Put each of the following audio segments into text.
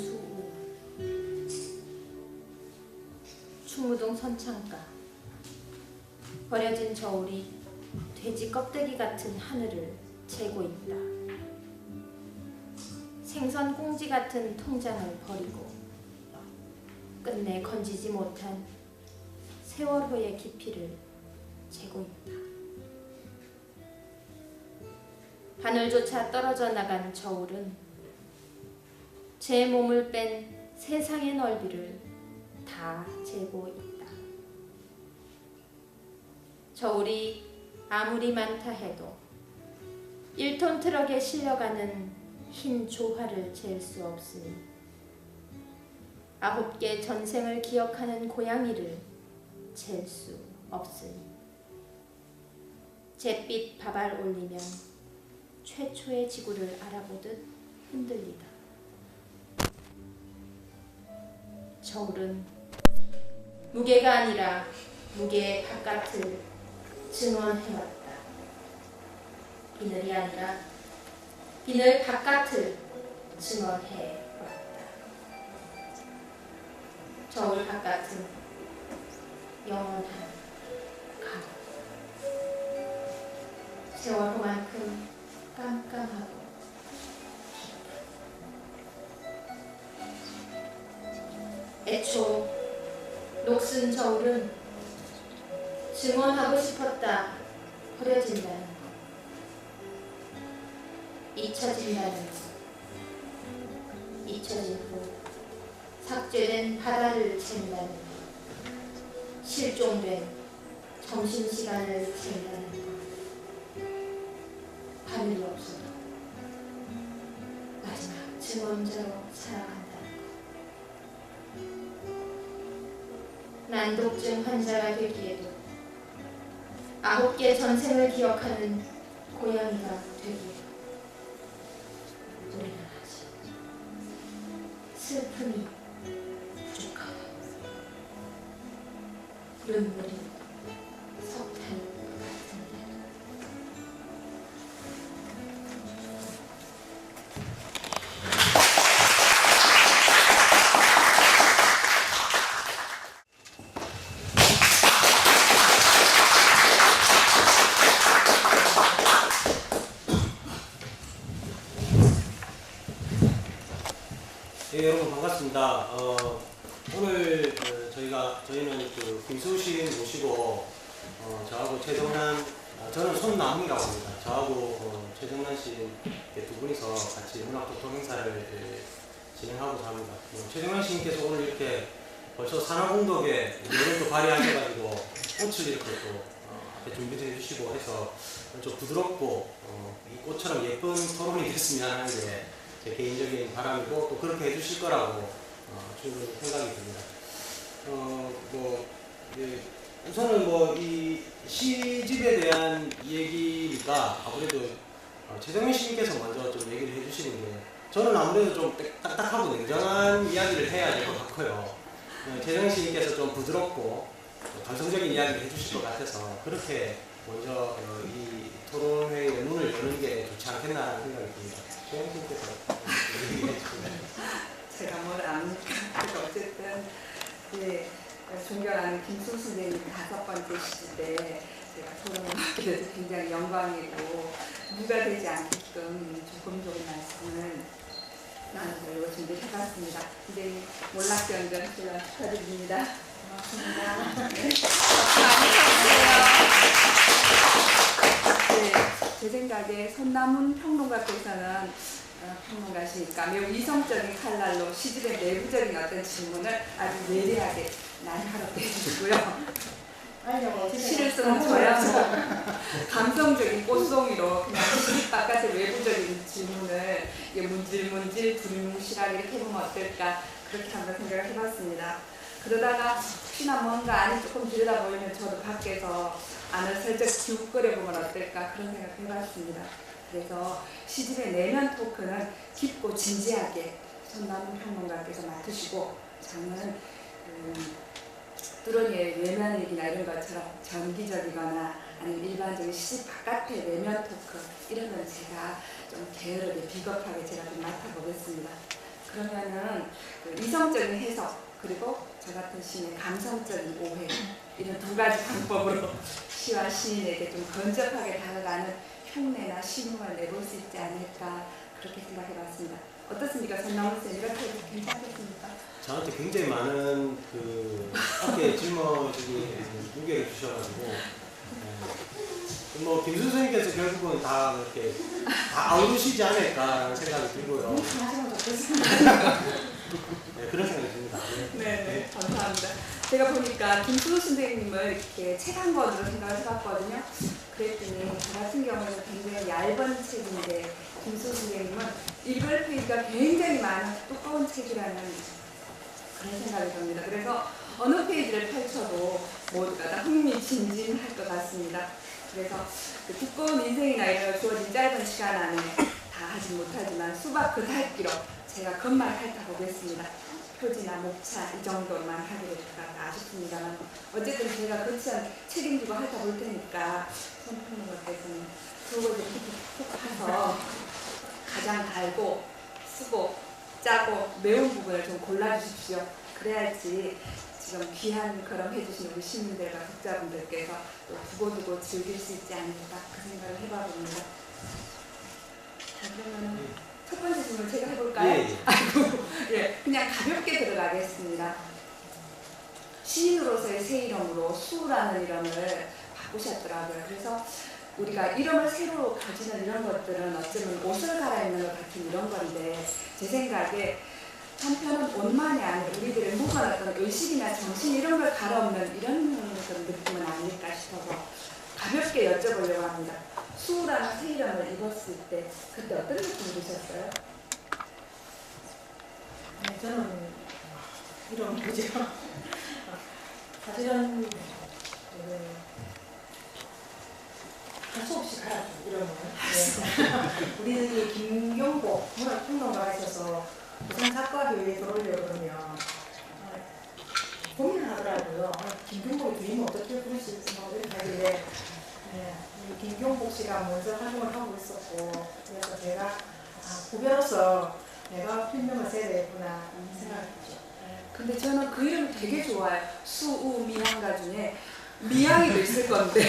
김수우. 충무동 선창가. 버려진 저울이 돼지 껍데기 같은 하늘을 재고 있다. 생선 꽁지 같은 통장을 버리고 끝내 건지지 못한 세월호의 깊이를 재고 있다. 하늘조차 떨어져 나간 저울은 제 몸을 뺀 세상의 넓이를 다 재고 있다. 저울이 아무리 많다 해도 1톤 트럭에 실려가는 흰 조화를 잴 수 없으니 9개 전생을 기억하는 고양이를 잴 수 없으니 잿빛 밥알 올리면 최초의 지구를 알아보듯 흔들리다. 저울은 무게가 아니라 무게의 바깥을 증언해왔다. 비늘이 아니라 비늘 바깥을 증언해왔다. 저울 바깥은 영원한 강. 세월호만큼 깜깜하고 애초 녹슨 저울은 증언하고 싶었다 버려진다는 것, 잊혀진다는 것, 잊혀진 후 삭제된 바다를 잰다는 것, 실종된 점심시간을 잰다는 것, 하늘이 없어도 마지막 증언자로 살아간다는 것. 난독증 환자가 되기에도 9개 전생을 기억하는 고양이가 되기에도 우리는 아직 슬픔이 부족하다. 눈물이 석탄 같은데. 네, 여러분 반갑습니다. 오늘 저희는 그 김수우 씨 모시고 저하고 최정란, 저는 손남이라고 합니다. 저하고 최정란 씨 두 분이서 같이 문학도통 행사를 진행하고자 합니다. 최정란 씨님께서 오늘 이렇게 벌써 산하공덕에 열을 또 발휘하셔가지고 꽃을 이렇게 또 앞에 준비해 주시고 해서 좀 부드럽고 이 꽃처럼 예쁜 토론이 됐으면 하는 게 제 개인적인 바람이고 또 그렇게 해주실 거라고 충분히 생각이 듭니다. 우선은 이 시집에 대한 얘기니까 아무래도 최정민 씨님께서 먼저 좀 얘기를 해주시는 게, 저는 아무래도 좀 딱딱하고 냉정한 이야기를 해야 될 것 같고요. 최정민 씨님께서 좀 부드럽고 감성적인 이야기를 해주실 것 같아서 그렇게 먼저 이 토론회의 문을 여는 게 좋지 않겠나 생각이 듭니다. 최정민 씨님께서 얘기해 주시면. 제가 뭘 압니까? 어쨌든 존경하는 김수우 선생님 5번째 시집 때 제가 토론을 하게 돼서 굉장히 영광이고 누가 되지 않게끔 조금 말씀을 나누려고 준비해봤습니다. 근데 몰락변전 제가 축하드립니다. 고맙습니다. 네. 네, 제 생각에 손남훈 평론가께서는 평론가시니까 매우 이성적인 칼날로 시집의 내부적인 어떤 질문을 아주 예리하게 날카롭게 해주시고요. 시를 쓰는 저야 감성적인 꽃송이로 그냥 시집 바깥의 외부적인 질문을 문질문질 두리뭉실하게 이렇게 해보면 어떨까, 그렇게 한번 생각을 해봤습니다. 그러다가 혹시나 뭔가 안이 조금 들여다보면 저도 밖에서 안을 살짝 기웃거려보면 어떨까, 그런 생각 해봤습니다. 그래서 시집의 내면 토크는 깊고 진지하게 손남훈 평론가께서 맡으시고, 장은 뚜러니의 외면 얘기나 이런 것처럼 전기적이거나 아니면 일반적인 시집 바깥의 내면 토크, 이런 건 제가 좀 게으르게 비겁하게 제가 좀 맡아보겠습니다. 그러면은 그 이성적인 해석 그리고 저 같은 시인의 감성적인 오해 이런 두 가지 방법으로 시와 시인에게 좀 건접하게 다가가는 흉내나 신용을 내볼 수 있지 않을까 그렇게 생각해봤습니다. 어떻습니까, 손나무 쌤? 이렇게 해도 괜찮겠습니까? 저한테 굉장히 많은 그 어깨 짊어지기 무게를 주셔가지고 뭐 김수 선생님께서 결국은 다 이렇게 다 아우르시지 않을까라는 생각이 들고요. 하시면 좋겠습니다. 네, 그런 생각이 듭니다. 네, 감사합니다. 제가 보니까 김수호 선생님을 이렇게 책 한 권으로 생각을 해봤거든요. 그랬더니 저 같은 경우는 굉장히 얇은 책인데 김수호 선생님은 읽을 페이지가 굉장히 많은 두꺼운 책이라는 그런 생각이 듭니다. 그래서 어느 페이지를 펼쳐도 모두가 다 흥미진진할 것 같습니다. 그래서 그 두꺼운 인생이나 이런 주어진 짧은 시간 안에 다 하지 못하지만 수박 그 살기로 제가 겉만 핥아보겠습니다. 표지나 목차 이 정도만 하게 될까 아쉽습니다만 어쨌든 제가 그치 않게 책임지고 핥아볼 테니까 손평론가께서는 그걸 이렇게 푹 파서 가장 달고 쓰고 짜고 매운 부분을 좀 골라주십시오. 그래야지 지금 귀한 걸음 해주신 우리 시민들과 독자분들께서 또 두고두고 즐길 수 있지 않을까 그 생각을 해봐봅니다. 자, 그러면 첫 번째 질문 제가 해볼까요? 예. 아이고, 예, 그냥 가볍게 들어가겠습니다. 시인으로서의 새 이름으로 수라는 이름을 바꾸셨더라고요. 그래서 우리가 이름을 새로 가지는 이런 것들은 어쩌면 옷을 갈아입는 것 같은 이런 건데 제 생각에 한편은 옷만이 아니라 우리들의 무관했던 의식이나 정신 이런 걸 갈아엎는 이런 그런 느낌은 아닐까 싶어서 가볍게 여쭤보려고 합니다. 수라는 새 이름을 입었을 때 그때 어떤 느낌이 드셨어요? 네, 저는 이런 거죠. 사실은 할 수 없이 갈았죠, 이름을. 네. 우리 김경복 문화평론가가 있어서 부산작가교회에 들어오려고 그러면 고민을 하더라고요. 김경복의 주인은 어떻게 부를 수 있을까 이렇게 하길래 네, 이 김경복 씨가 먼저 활동을 하고 있었고 그래서 제가 후배로서 내가 필명을 써야 되겠구나 이 생각했죠. 근데 저는 그 이름이 되게 좋아요. 수우 미양가 중에 미양이도 있을 건데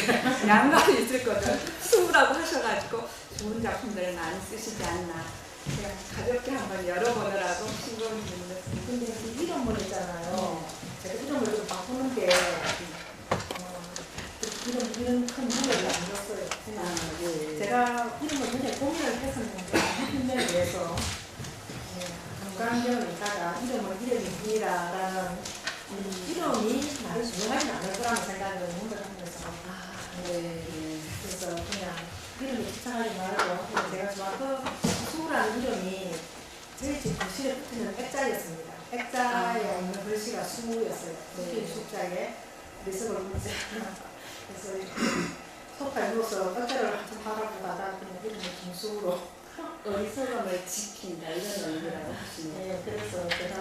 양가도 있을 건데 수우라고 하셔가지고 좋은 작품들을 많이 쓰시지 않나. 그냥 가볍게 한번 열어보느라고 신고를 드렸습니다. 근데 그 이름을 있잖아요. 제가 이름을 좀 바꾸는데 이런 큰 무게를 안 줬어요. 제가 이름을 굉장히 고민을 했었는데 필명에 대해서 건강병을 있다가 이름이라는 이름이 나를 중요하지 않을 거라는 생각을 문득 하면서 그래서 그냥 이름을 집착하지 말고 그냥 제가 좋아하는 수라는 이름이 저희 집 글씨에 붙이는 액자였습니다. 액자에 있는 글씨가 수였어요. 특히 숙자에 리석을 문자 그래서 소파에 누워서 액자를 좀 바라보고 가다가 그냥 이름을 김수로 어리석음을 지킨다 이런 의미라고 하시네요. 네, 그래서 제가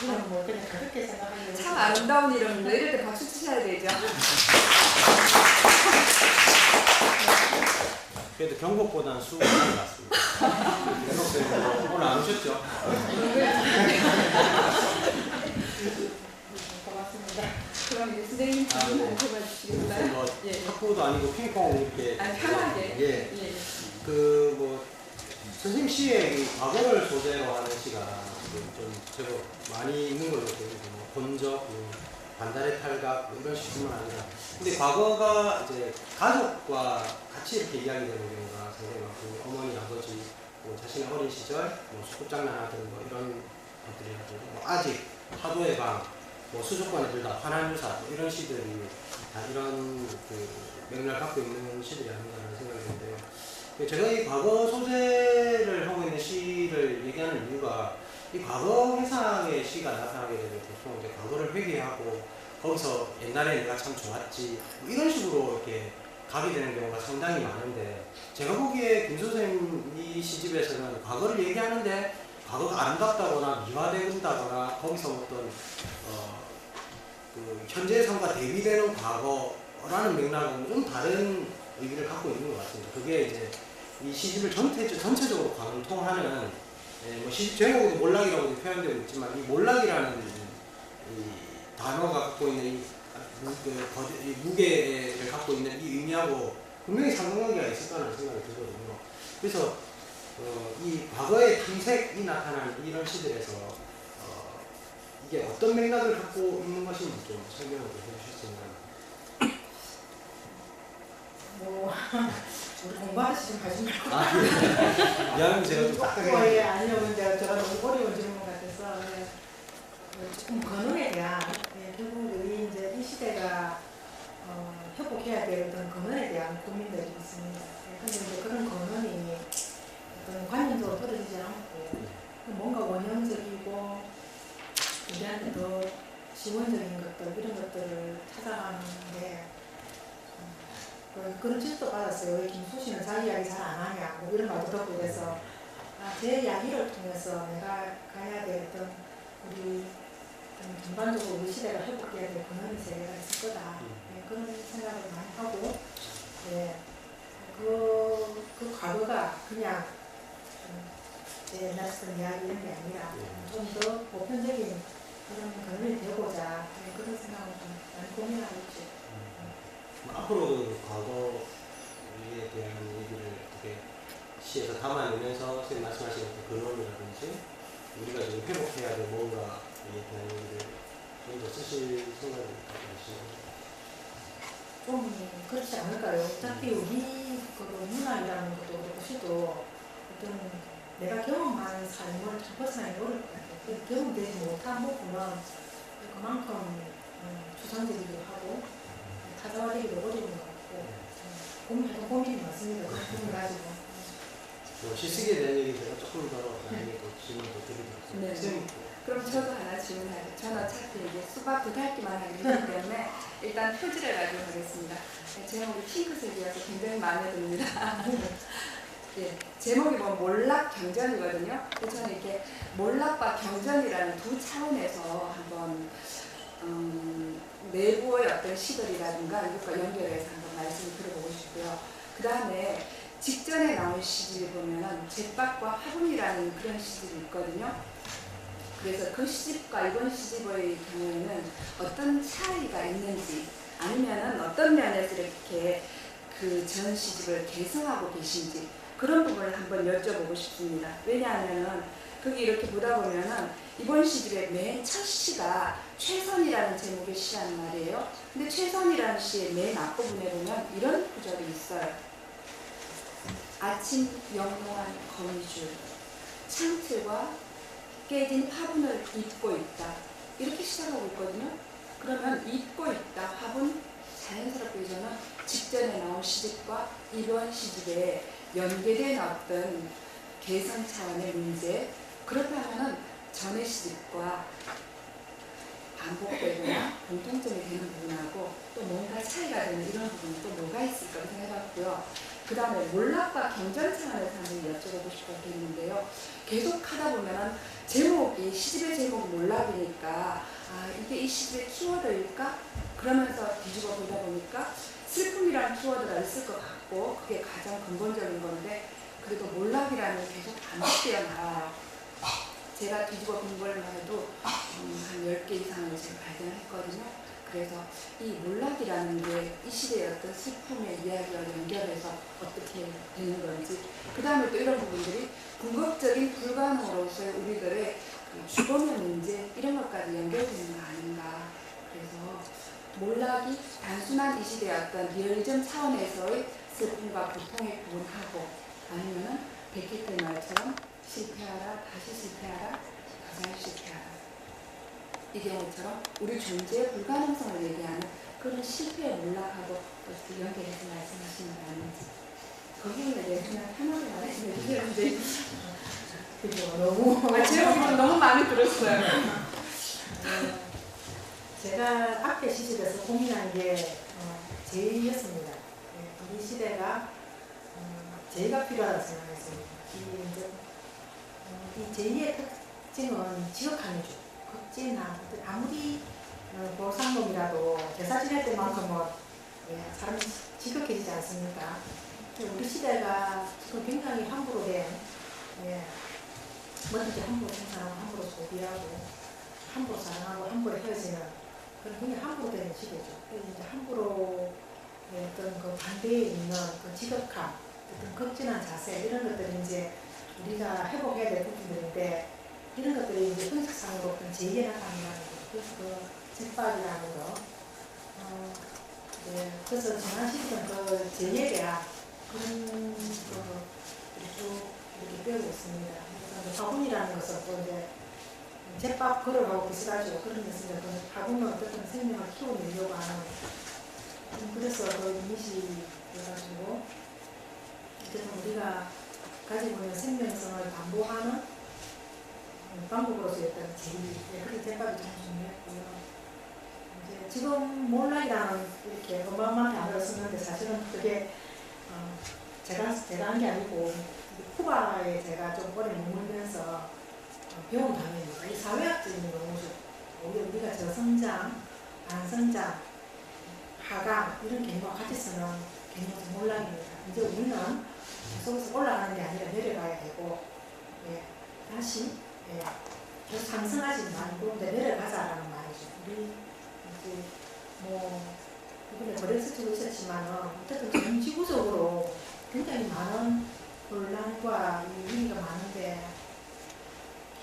이건 뭐 그냥 그렇게 생각하는 참 아름다운 이름입니다. 이럴 때 박수 치셔야 되죠. 그래도 경복보다는 수가 나은 것 같습니다. 경복쌤 오늘 안 오셨죠? 고맙습니다. 그럼 이제 선생님 질문 안 해봐주시겠어요? 뭐 예. 탁구도 아니고 핑퐁 이렇게 편하게. 예. 예. 그 뭐 선생님 시의 이 과거를 소재로 하는 시가 좀 제법 많이 있는 걸로 보이고 뭐 본적, 뭐 반달의 탈각 뭐 이런 식뿐만 아니라 근데 과거가 이제 가족과 같이 이렇게 이야기되는 경우가 상당히 많고 어머니, 아버지, 뭐 자신의 어린 시절, 뭐 소꿉장난하던 뭐 이런 것들이라든가 뭐 아직 파도의 방, 뭐 수족관에 들다 환한 유사 뭐 이런 시들이 다 이런 그 맥락을 갖고 있는 시들이 아닌가라는 생각이 드는데요. 제가 이 과거 소재를 하고 있는 시를 얘기하는 이유가 이 과거 회상의 시가 나타나게 되면 보통 이제 과거를 회귀하고 거기서 옛날에 내가 참 좋았지 뭐 이런 식으로 이렇게 가게 되는 경우가 상당히 많은데 제가 보기에 김 선생님 이 시집에서는 과거를 얘기하는데 과거가 아름답다거나 미화된다거나 거기서 어떤 그 현재의 삶과 대비되는 과거라는 맥락은 좀 다른 의미를 갖고 있는 것 같습니다. 그게 이제 이 시집을 전체적으로 관통하는 뭐 시집 제목에도 몰락이라고 표현되어 있지만 이 몰락이라는 이 단어가 갖고 있는 이 무게를 갖고 있는 이 의미하고 분명히 상관관계가 있을 거라는 생각이 들거든요. 그래서 이 과거의 탐색이 나타나는 이런 시들에서 이게 어떤 맥락을 갖고 있는 것인지 좀 설명을 좀 해주실 수 있나요? 뭐 우리 공부하듯이 좀 가지 말고. 미안합니다. 제가 좀 딱딱해요. 아니요, 근데 제가 너무 어려운 질문 같아서 조금 근원에 대한 결국 우리 이제 이 시대가 회복해야 될 어떤 근원에 대한 고민들이 있습니다. 근데 이제 그런 근원이 어떤 관념적으로 떨어지지 않고 뭔가 원형적이고 우리한테 더 지원적인 것들 이런 것들을 찾아가는데 그런 질도 받았어요. 왜 김수씨는 자기 이야기 잘 안 하냐 뭐 이런 말도 듣고 그래서 제 이야기를 통해서 내가 가야 될 어떤 우리 전반적으로 우리 시대가 회복해야 될 근원의 세계가 있을 거다. 그런 생각을 많이 하고 그 과거가 그냥 제 옛날 쓰던 이야기 이런 게 아니라 좀 더 보편적인 그런 근원이 되고자 그런 생각을 좀 많이 고민하고 있죠. 앞으로도 과거에 대한 얘기를 어떻게 시에서 담아내면서 선생님 말씀하신 근원이라든지 우리가 지금 회복해야 될 뭔가에 대한 얘기를 좀 더 쓰실 생각이 있으신가요? 좀 그렇지 않을까요? 어차피 우리 그 문화이라는 것도 그것도 어떤 내가 경험한 삶을 좀 벗어나기 어려울 것 같아요. 경험되지 못한 부분은 그만큼 추상적이기도 하고 타자화되기도 어려운 것 같고 고민이 많습니다. 그런 부분을 가지고. 시쓰기에 대한 얘기 제가 조금 더 많이 질문을 드리도록 네. 하겠습니다. 그럼 저도 하나 질문하죠. 저는 어차피 이제 수박 부달기만 하기 때문에 일단 표지를 가지고 가겠습니다. 제목이 핑크색이어서 굉장히 마음에 듭니다. 예, 제목이 뭐 몰락 경전이거든요. 그래서 저는 이렇게 몰락과 경전이라는 두 차원에서 한번 내부의 어떤 시들이라든가 이것과 연결해서 한번 말씀을 들어보고 싶고요. 그 다음에 직전에 나온 시집을 보면 제박과 화분이라는 그런 시집이 있거든요. 그래서 그 시집과 이번 시집의 경우에는 어떤 차이가 있는지 아니면 어떤 면에서 이렇게 그 전 시집을 개성하고 계신지 그런 부분을 한번 여쭤보고 싶습니다. 왜냐하면 거기 이렇게 보다 보면은 이번 시집의 맨 첫 시가 최선이라는 제목의 시란 말이에요. 근데 최선이라는 시의 맨 앞부분에 보면 이런 구절이 있어요. 아침 영롱한 거미줄 창틀과 깨진 화분을 입고 있다. 이렇게 시작하고 있거든요. 그러면 입고 있다 화분 자연스럽게 저는 직전에 나온 시집과 이번 시집에 연계된 어떤 개성 차원의 문제 그렇다면 전의 시집과 반복되거나 공통점이 되는 부분하고 또 뭔가 차이가 되는 이런 부분이 또 뭐가 있을까 생각해봤고요. 그 다음에 몰락과 경전 차원에서 한번 여쭤보고 싶었는데요. 계속 하다 보면 제목이 시집의 제목이 몰락이니까 이게 이 시집의 키워드일까? 그러면서 뒤집어 보다 보니까 슬픔이라는 키워드가 있을 것 같고 그게 가장 근본적인 건데 그래도 몰락이라는 계속 반복되어 나와요. 제가 뒤집어 본 걸만 해도 한 10개 이상을 제가 발견했거든요. 그래서 이 몰락이라는 게 이 시대의 어떤 슬픔의 이야기와 연결해서 어떻게 되는 건지 그 다음에 또 이런 부분들이 궁극적인 불가능으로서의 우리들의 그 죽음의 문제 이런 것까지 연결되는 거 아닌가. 그래서 몰락이 단순한 이 시대의 어떤 리얼리즘 차원에서의 슬픔과 고통에 구분하고 아니면은 베키트 말처럼 실패하라 다시 실패하라 가장 실패하라 이 경우처럼 우리 존재의 불가능성을 얘기하는 그런 실패의 몰락하고 어떻게 연결해서 말씀하시는 거 아닌지 거기는 내 그냥 편하게 말씀해 주세요. 그리고 너무 제가 너무 많이 들었어요. 제가 앞에 시집에서 고민한 게 제의였습니다. 이 시대가 제의가 필요하다고 생각했습니다. 이 제의의 특징은 지극함이죠. 극진함. 아무리 보상놈이라도 대사 지낼 때만큼은 사람이 지극해지지 않습니까? 우리 시대가 지금 굉장히 함부로 된 뭐든지 함부로 생산하고 함부로 소비하고 함부로 사랑하고 함부로 헤어지는 그런 굉장히 함부로 되는 시대죠. 그래서 이제 함부로 어떤 그 반대에 있는 그 지극함, 어떤 극진한 자세 이런 것들이 이제 우리가 회복해야 될 부분들인데 이런 것들이 이제 형식상으로 어떤 제의에 나타나는 거. 그래서 그 집밥이라는 거. 네, 그래서 지난 시즌 그 제의에 대한 그런 쭉 이렇게 배우고 있습니다. 그래서 화분이라는 것은 또 이제 제밥 걸어가고 비슷하죠. 그런 데서 이제 그 화분은 어쨌든 생명을 키워내려고 하는 그래서 그 이미지여가지고 어쨌든 우리가 가지고 있는 생명성을 담보하는 방법으로서 어떤 제의, 그런 제밥이 참 중요했고요. 이제 지금 몰락이라는 이렇게 어마어마한 단어를 쓰는데 사실은 그게 제가 한 게 아니고 쿠바에 제가 좀 오래 머물면서 배운 단어입니다. 이 사회학적인 용어죠. 우리가 저성장, 반성장, 하강 이런 개념과 같이 쓰는 개념은 몰락입니다. 이제 우리는 계속해서 올라가는 게 아니라 내려가야 되고 다시 계속 상승하지 말고 내려가자라는 말이죠. 우리 이제 뭐 이번에 브렉시트도 있었지만은 어쨌든 전 지구적으로 굉장히 많은 혼란과 위기가 많은데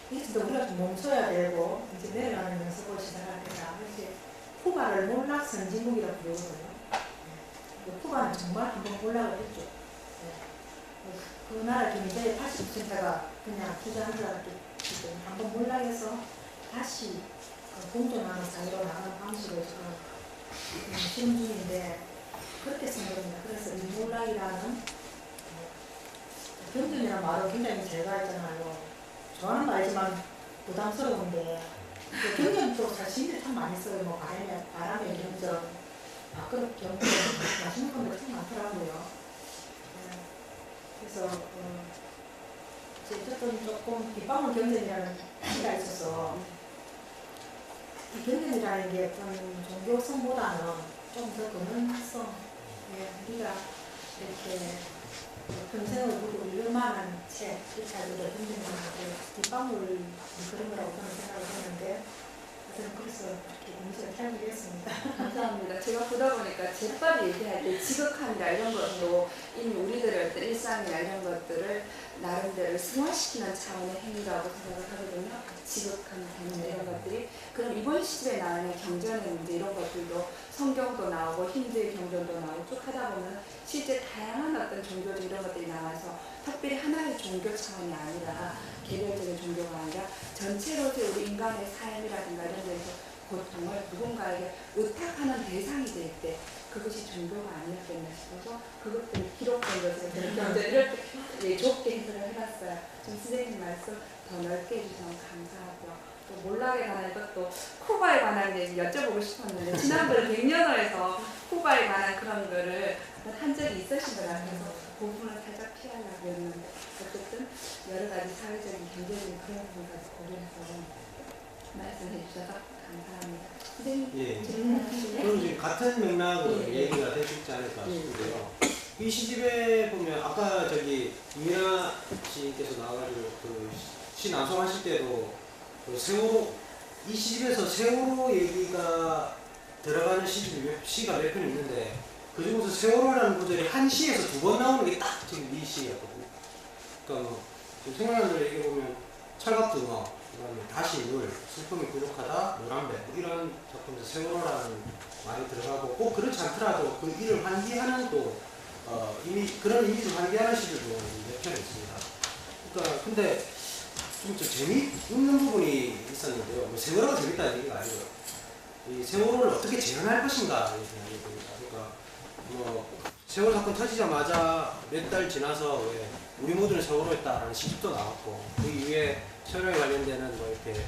이것도 우리가 좀 멈춰야 되고 이제 내려가는 연습을 시작할 때가 이제 쿠바를 몰락 선진국이라고 부르거든요. 쿠바는 정말 한번 몰락을 했죠. 그 나라 경제의 80%가 그냥 투자한 사람들 한번 몰락해서 다시 공존하는 사회로 나가는 방식을 지금 실험 중인데 그렇게 생각합니다. 그래서 이 몰락이라는 경전이라는 말은 굉장히 제가 있잖아요. 좋아하는 말이지만 부담스러운데 경전 또 사실 참 많이 써요. 뭐 바람의 경전, 그런 경전 맛있는 분들 참 많더라고요. 그래서 어쨌든 조금 빗방울 경전이라는 시가 있어서 이 경전이라는 게 어떤 종교성보다는 좀 더 근원성, 우리가 이렇게 평생을 보고 읽을 만한 책, 이렇게 하기로 경전이라는 빗방울 그런 거라고 저는 생각을 했는데 저는 그래서 이렇게 인식을 잘못했습니다. 감사합니다. 제가 보다 보니까 제밥 얘기할 때 지극함이라 이런 것도 이미 우리들의 어떤 일상이나 이런 것들을 나름대로 승화시키는 차원의 행위라고 생각을 하거든요. 지극함, 대면 이런 것들이. 그럼 이번 시즌에 나오는 경전의 문제 이런 것들도 성경도 나오고 힌두의 경전도 나오고 쭉 하다 보면 실제 다양한 어떤 종교적 이런 것들이 나와서 특별히 하나의 종교 차원이 아니라 개별적인 종교가 아니라 전체로서의 우리 인간의 삶이라든가 이런 데서 고통을 누군가에게 의탁하는 대상이 될 때 그것이 종교가 아니었겠나 싶어서 그것들이 기록된 것을 경전을 이렇게 좁게 해석을 해봤어요. 좀 선생님 말씀 더 넓게 해주셔서 감사하고요. 또 몰락에 관한 것도 쿠바에 관한 얘기 여쭤보고 싶었는데 지난번에 백년어에서 쿠바에 관한 그런 거를 한 적이 있으신 것 같아서 그 부분은 살짝 피하려고 했는데 어쨌든 여러 가지 사회적인 경제적인 그런 부분까지 고려해서 말씀해 주셔서 감사합니다. 선생님 예. 질문하실래요? 그럼 이제 같은 맥락으로 예. 얘기가 될 수 있지 않을까 싶은데요. 이 시집에 보면 아까 저기 이민아 씨께서 나와가지고 그 시 낭송하실 때도 그 세월호 이 시집에서 세월호 얘기가 들어가는 시가 몇 편 있는데 그 중에서 세월호라는 구절이 한 시에서 2번 나오는 게 딱 지금 이 시였거든요. 그러니까 뭐 지금 생각나는 대로 얘기해보면 철갑등어, 그다음에 다시 물, 슬픔이 부족하다, 노란배 뭐 이런 작품에서 세월호라는 말이 들어가고 꼭 그렇지 않더라도 그 일을 환기하는 또 이미 그런 이미지를 환기하는 시들도 몇 편 있습니다. 그러니까 근데 좀 재미있는 부분이 있었는데요. 뭐 세월호가 재밌다는 얘기가 아니고요. 이 세월호를 어떻게 재현할 것인가 이런 생각이 듭니다. 그러니까 뭐 세월호 사건 터지자마자 몇 달 지나서 왜 우리 모두는 세월호였다라는 시집도 나왔고 그 이후에 세월호에 관련되는 뭐 이렇게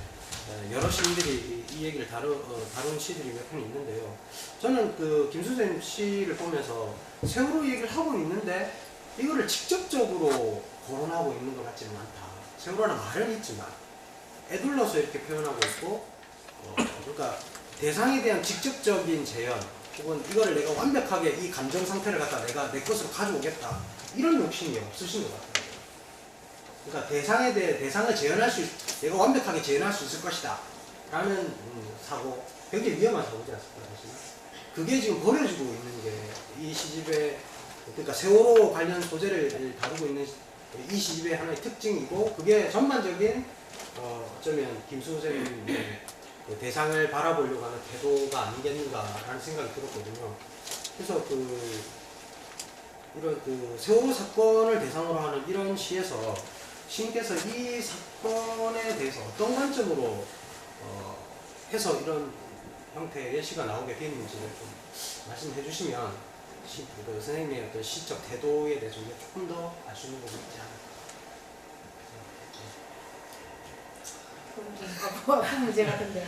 여러 시인들이 이 얘기를 다룬 시들이 몇 편 있는데요. 저는 그 김수생 시를 보면서 세월호 얘기를 하고 있는데 이거를 직접적으로 거론하고 있는 것 같지는 않다. 세월호라는 말은 있지만 애둘러서 이렇게 표현하고 있고 그러니까 대상에 대한 직접적인 재현 혹은 이거를 내가 완벽하게 이 감정 상태를 갖다 내가 내 것으로 가져오겠다 이런 욕심이 없으신 것 같아요. 그러니까 대상에 대해 대상을 재현할 내가 완벽하게 재현할 수 있을 것이다 라는 사고, 굉장히 위험한 사고지 않습니까? 사실 그게 지금 버려지고 있는 게 이 시집의, 그러니까 세월호 관련 소재를 다루고 있는 이 시집의 하나의 특징이고, 그게 전반적인 어쩌면 김수호 선생님의 그 대상을 바라보려고 하는 태도가 아니겠는가라는 생각이 들었거든요. 그래서 이런 세월호 사건을 대상으로 하는 이런 시에서 시인께서 이 사건에 대해서 어떤 관점으로 해서 이런 형태의 시가 나오게 됐는지를 좀 말씀해 주시면 그 선생님의 어떤 시적 태도에 대해서 조금 더 알 수 있는 부분이 있지 않을까. 그 문제 같은데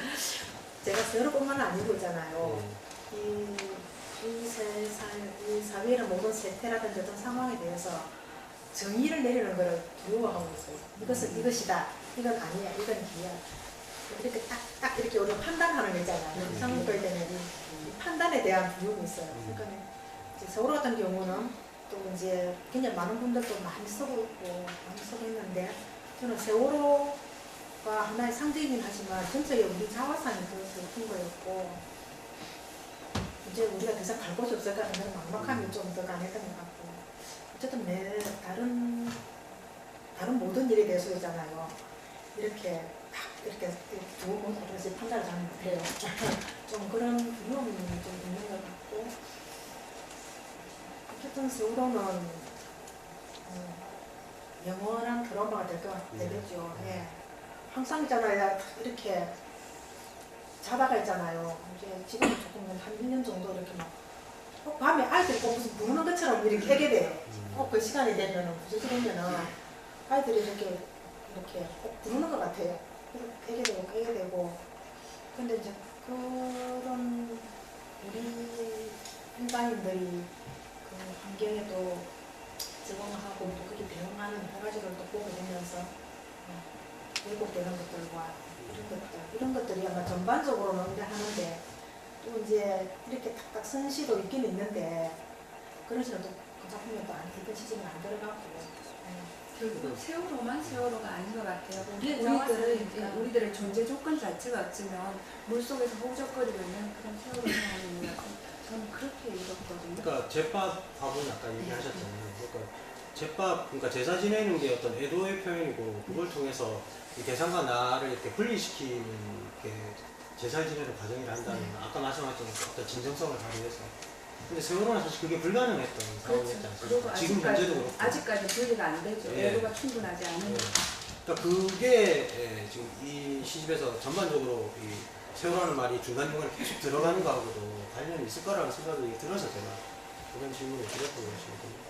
제가 세월호뿐만 아니고 있잖아요. 이 사회의 모든 세태라든지 어떤 상황에 대해서 정의를 내리는 것을 두려워하고 있어요. 이것은 이것이다. 이건 아니야. 이건 기야. 이렇게 딱 이렇게 우리가 판단하는 거 있잖아요. 상업할 때는 이 판단에 대한 두려움이 있어요. 그러니까 이제 세월호 같은 경우는 또 이제 굉장히 많은 분들도 많이 쓰고 있는데 저는 세월호가 하나의 상징이긴 하지만 전체의 우리 자화상이 더 높은 거였고, 이제 우리가 더 이상 갈 곳이 없을까 하는 막막함이 좀 더 강했던 것 같고, 어쨌든 다른 모든 일에 대해서잖아요. 이렇게 두고 보면서 판단을 잘 못해요. 좀 그런 두려움이 좀 있는 것 같고, 어쨌든 세월호는 영원한 트라우마가 되겠죠. 예. 항상 있잖아요. 이렇게 자다가 있잖아요. 이제 지금 조금 한 1년 정도 이렇게 막 밤에 아이들이 꼭 무슨 부르는 것처럼 이렇게 깨게 돼요. 그 시간이 되면은 부서지 되면은 아이들이 이렇게 꼭 부르는 것 같아요. 깨게 되고. 근데 이제 그런 우리 일반인들이 그 환경에도 적응하고 또 그게 대응하는 여가지를 또 보게 되면서 왜곡되는 것들과 이런 것들이 아마 전반적으로는 하는데, 또 이제 이렇게 탁탁 쓴 시도 있긴 있는데 그런 시는 또 그 작품에 또 이번 시즌에 안 들어가고. 결국 세월호만 세월호가 아닌 것 같아요. 우리들은 우리들의 존재 조건 자체가 어쩌면 물속에서 허우적거리고 있는 그런 세월호 상황인 것 같아요. 저는 그렇게 읽었거든요. 그러니까 제밥하고는 아까 얘기하셨잖아요. 그러니까 제사 지내는 게 어떤 애도의 표현이고, 그걸 통해서 이 대상과 나를 이렇게 분리시키는 게 제사 지내는 과정이라 한다는 아까 말씀하셨던 어떤 진정성을 발휘해서. 근데 세월호는 사실 그게 불가능했던 상황이었지 않습니까? 지금 현재도 그렇고. 아직까지 분리가 안 되죠. 애도가 충분하지 않으니까. 그러니까 그게 지금 이 시집에서 전반적으로 이 세월호라는 말이 중간중간에 계속 들어가는 거하고도 관련이 있을 거라는 생각이 들어서 제가 그런 질문을 드렸던 것이거든요.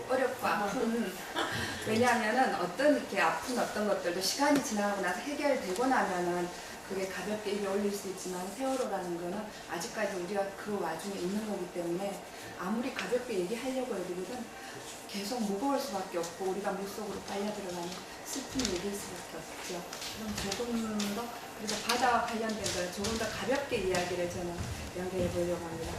어렵고 아픈, 왜냐하면은 어떤 이렇게 아픈 어떤 것들도 시간이 지나고 나서 해결되고 나면은 그게 가볍게 입에 올릴 수 있지만, 세월호라는 거는 아직까지 우리가 그 와중에 있는 거기 때문에 아무리 가볍게 얘기하려고 해도 계속 무거울 수밖에 없고, 우리가 물속으로 빨려 들어가는 슬픈 얘기일 수밖에 없죠. 그럼 조금 더, 그래서 바다와 관련된 걸 조금 더 가볍게 이야기를 저는 연결해 보려고 합니다.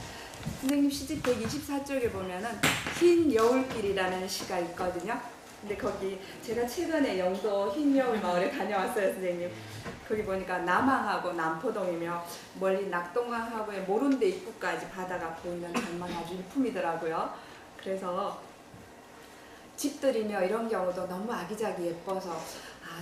선생님 시집 124쪽에 보면은 흰 여울길이라는 시가 있거든요. 근데 거기 제가 최근에 영도 흰여울 마을에 다녀왔어요, 선생님. 거기 보니까 남항하고 남포동이며 멀리 낙동강하고의 모룬대 입구까지 바다가 보이는 전망이 아주 일품이더라고요. 그래서 집들이며 이런 경우도 너무 아기자기 예뻐서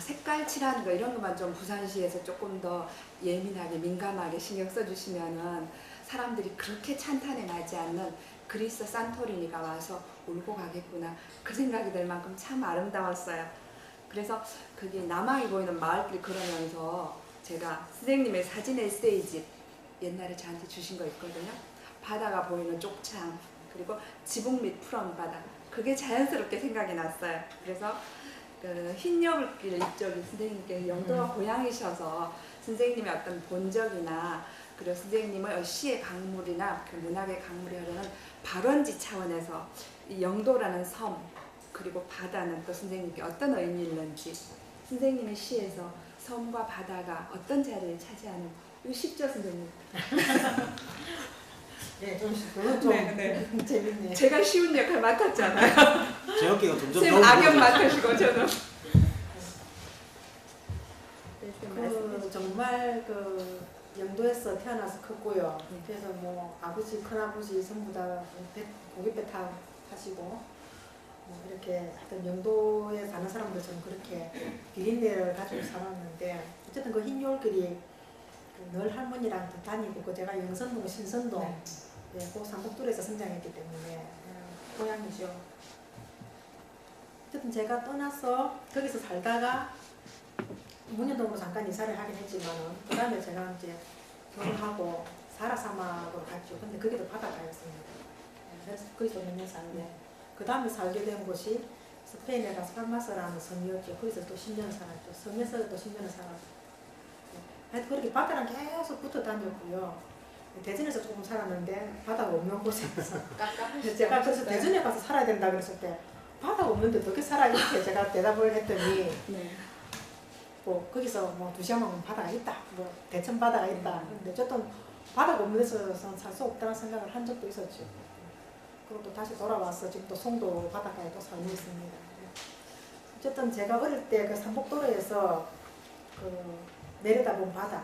색깔 칠하는 거 이런 것만 좀 부산시에서 조금 더 예민하게 민감하게 신경 써주시면은 사람들이 그렇게 찬탄에 나지 않는 그리스 산토리니가 와서 울고 가겠구나, 그 생각이 들 만큼 참 아름다웠어요. 그래서 그게 남항이 보이는 마을길 걸으면서 제가 선생님의 사진 에세이집 옛날에 저한테 주신 거 있거든요. 바다가 보이는 쪽창, 그리고 지붕 밑 푸른 바다, 그게 자연스럽게 생각이 났어요. 그래서 그 흰여울길 이쪽이 선생님께 영도가 고향이셔서 선생님의 어떤 본적이나 그리고 선생님의 시의 강물이나 그 문학의 강물이 흐르는 발원지 차원에서 이 영도라는 섬 그리고 바다는 또 선생님께 어떤 의미 있는지, 선생님의 시에서 섬과 바다가 어떤 자리를 차지하는, 이거 쉽죠 선생님? 네, 좀 재밌네요. 제가 쉬운 역할 맡았잖아요. 제 어깨가 점점 더 선생님 악연 무거워져요. 맡으시고 저는. 그 정말 그 영도에서 태어나서 컸고요. 네. 그래서 뭐 아버지, 큰아버지 전부 다 고깃배 타시고 이렇게 하여튼 영도에 사는 사람들처럼 그렇게 비린내를 가지고 살았는데 어쨌든 그 흰요울길이 늘 할머니랑 다니고 그 제가 영선동, 신선동 네, 그 삼복도에서 성장했기 때문에 고향이죠. 어쨌든 제가 떠나서 거기서 살다가 문현동으로 잠깐 이사를 하긴 했지만은 그 다음에 제가 이제 결혼하고 사라 사막으로 갔죠. 근데 거기도 바닷가였습니다. 그래서 거기서 몇 년 살고 그 다음에 살게 된 곳이 스페인의 라스팔마스라는 섬이었죠. 거기서 또 10년 살았죠. 섬에서 또 10년을 살았죠. 하여튼 그렇게 바다랑 계속 붙어 다녔고요. 대전에서 조금 살았는데 바다가 없는 곳에서 제가 그래서 대전에 가서 살아야 된다 그랬을 때 바다가 없는데 어떻게 살아 이렇게 제가 대답을 했더니 네. 뭐 거기서 뭐 2시간만 바다가 있다, 뭐 대천 바다가 있다. 근데 어쨌든 바다가 없는 데서는 살 수 없다는 생각을 한 적도 있었죠. 그리고 또 다시 돌아와서 지금 또 송도 바닷가에 또 살고 있습니다. 어쨌든 제가 어릴 때 그 삼복도로에서 그 내려다본 바다,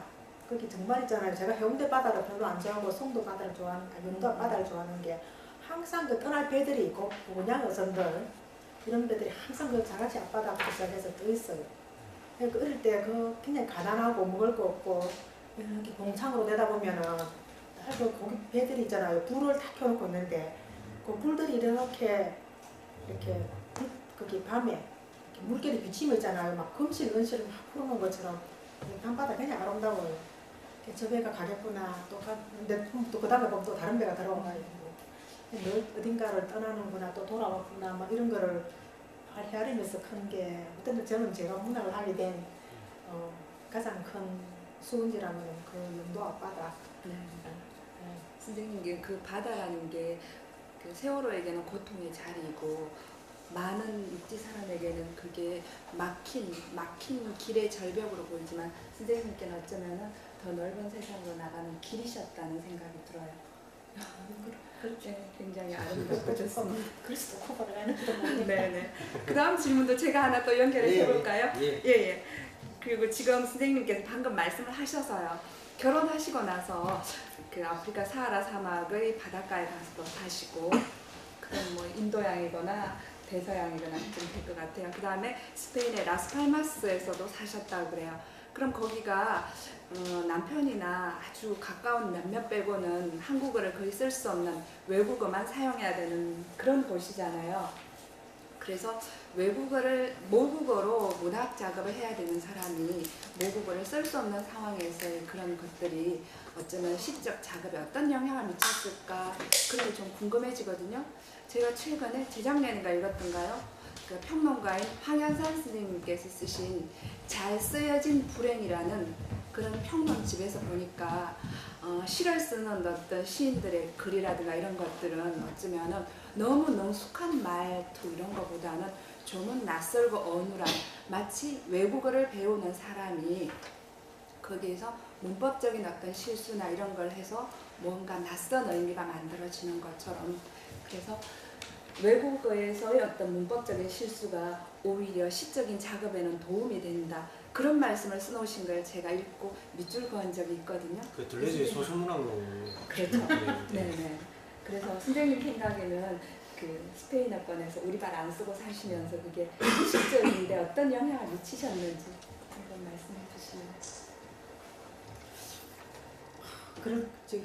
거기 정말 있잖아요. 제가 해운대 바다를 별로 안 좋아하고 송도 바다를 좋아하는, 영도 바다를 좋아하는 게 항상 그 떠날 배들이 있고 그냥 어선들 이런 배들이 항상 그 자갈치 앞바다부터 시작해서 떠 있어요. 그러니까 어릴 때 그 굉장히 가난하고 먹을 거 없고 이렇게 공창으로 내다보면은 그 고기 배들이 있잖아요. 불을 다 켜놓고 있는데 그 불들이 이렇게 거기 밤에 이렇게 물결이 비치면 있잖아요. 막 금실 은실을 막 풀어놓은 것처럼 밤바다 굉장히 아름다워요. 저 배가 가겠구나. 근데 또 그 다음에 보면 또 다른 배가 들어와요. 늘 어딘가를 떠나는구나, 또 돌아왔구나, 막 이런 거를 헤아리면서 큰 게 어떤 저는 제가 문학을 하게 된 가장 큰 수은지라면 그 영도 앞바다. 선생님 그 바다라는 게 그 세월호에게는 고통의 자리이고 많은 육지 사람에게는 그게 막힌 길의 절벽으로 보이지만 선생님께는 어쩌면은 더 넓은 세상으로 나가는 길이셨다는 생각이 들어요. 그렇죠. 네, 굉장히 아름답고 좋습니다. 그래서 또 코바를 하는지도 모르겠네. 네네. 그 다음 질문도 제가 하나 또 연결해 해볼까요? 예. 그리고 지금 선생님께서 방금 말씀을 하셔서요. 결혼하시고 나서 그 아프리카 사하라 사막의 바닷가에 가서 사시고 그건 뭐 인도양이거나 대서양이거나 좀 될 것 같아요. 그 다음에 스페인의 라스팔마스에서도 사셨다고 그래요. 그럼 거기가 남편이나 아주 가까운 몇몇 빼고는 한국어를 거의 쓸 수 없는 외국어만 사용해야 되는 그런 곳이잖아요. 그래서 모국어로 문학 작업을 해야 되는 사람이 모국어를 쓸 수 없는 상황에서의 그런 것들이 어쩌면 시적 작업에 어떤 영향을 미쳤을까 그런 게 좀 궁금해지거든요. 제가 최근에 재작년인가 읽었던가요? 그 평론가인 황현산 선생님께서 쓰신 잘 쓰여진 불행이라는 그런 평론집에서 보니까 시를 쓰는 어떤 시인들의 글이라든가 이런 것들은 어쩌면은 너무 능숙한 말투 이런 것보다는 좀은 낯설고 어눌한 마치 외국어를 배우는 사람이 거기에서 문법적인 어떤 실수나 이런 걸 해서 뭔가 낯선 의미가 만들어지는 것처럼 그래서 외국어에서의 어떤 문법적인 실수가 오히려 시적인 작업에는 도움이 된다. 그런 말씀을 써놓으신 걸 제가 읽고 밑줄 그은 적이 있거든요. 그 들레즈의 소설문학로. 그렇죠. 네네. 그래서 선생님 생각에는 그 스페인어권에서 우리말 안 쓰고 사시면서 그게 시적인데 어떤 영향을 미치셨는지 한번 말씀해 주시면.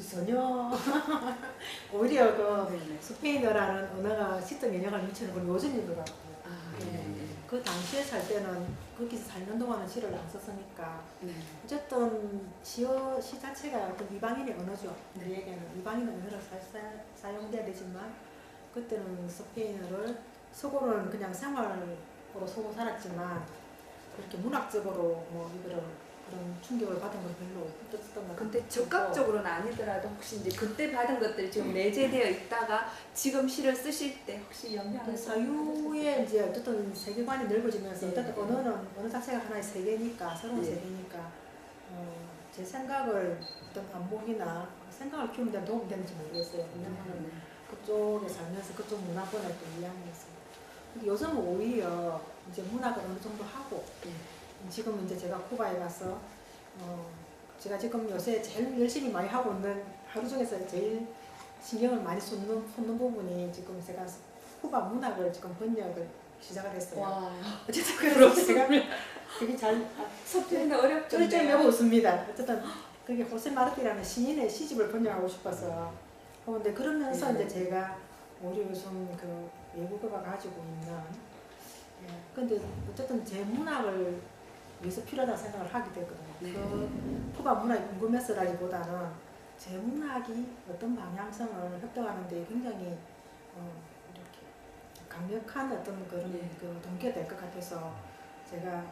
전혀 오히려 그 네네. 스페인어라는 언어가 시적 영향을 미치는 건 요즘이더라고요. 네. 그 당시에 살 때는 거기서 살는 동안은 시를 안 썼으니까 네. 어쨌든 시 자체가 어떤 이방인의 언어죠. 우리에게는 이방인의 언어를 사용돼야 되지만 그때는 스페인어를 속으로는 그냥 생활로 쓰고 살았지만 그렇게 문학적으로 뭐 이거를 그런 충격을 받은 건 별로 없었던 것 같아요. 근데 적극적으로는 아니더라도 혹시 이제 그때 받은 것들이 지금 내재되어 있다가 지금 시를 쓰실 때 혹시 영향을 사유에 이제 어쨌든 세계관이 넓어지면서 네. 어쨌든 언어 자체가 하나의 세계니까 새로운 네. 세계니까 제 생각을 어떤 반복이나 생각을 키우는 데 도움이 되는지 모르겠어요. 왜냐하면 그쪽에 살면서 그쪽 문화권을 또 이해하면서 요즘은 오히려 이제 문학을 어느 정도 하고 예. 지금 이제 제가 쿠바에 가서 제가 지금 요새 제일 열심히 많이 하고 있는 하루 중에서 제일 신경을 많이 쏟는 부분이 지금 제가 쿠바 문학을 지금 번역을 시작을 했어요. 와, 어쨌든 그래서 제가 되게 석재는 어렵죠. 좀 해보습니다. 어쨌든 그게 호세 마르티라는 시인의 시집을 번역하고 싶어서 근데 그러면서 네. 이제 제가 오히려 요즘 그 외국어가 가지고 있는 근데 어쨌든 제 문학을 위해서 필요하다고 생각을 하게 됐거든요. 네. 그 쿠바 문학이 궁금했어라기보다는 제 문학이 어떤 방향성을 획득하는 데 굉장히 이렇게 강력한 어떤 그런 네. 그 동기가 될 것 같아서 제가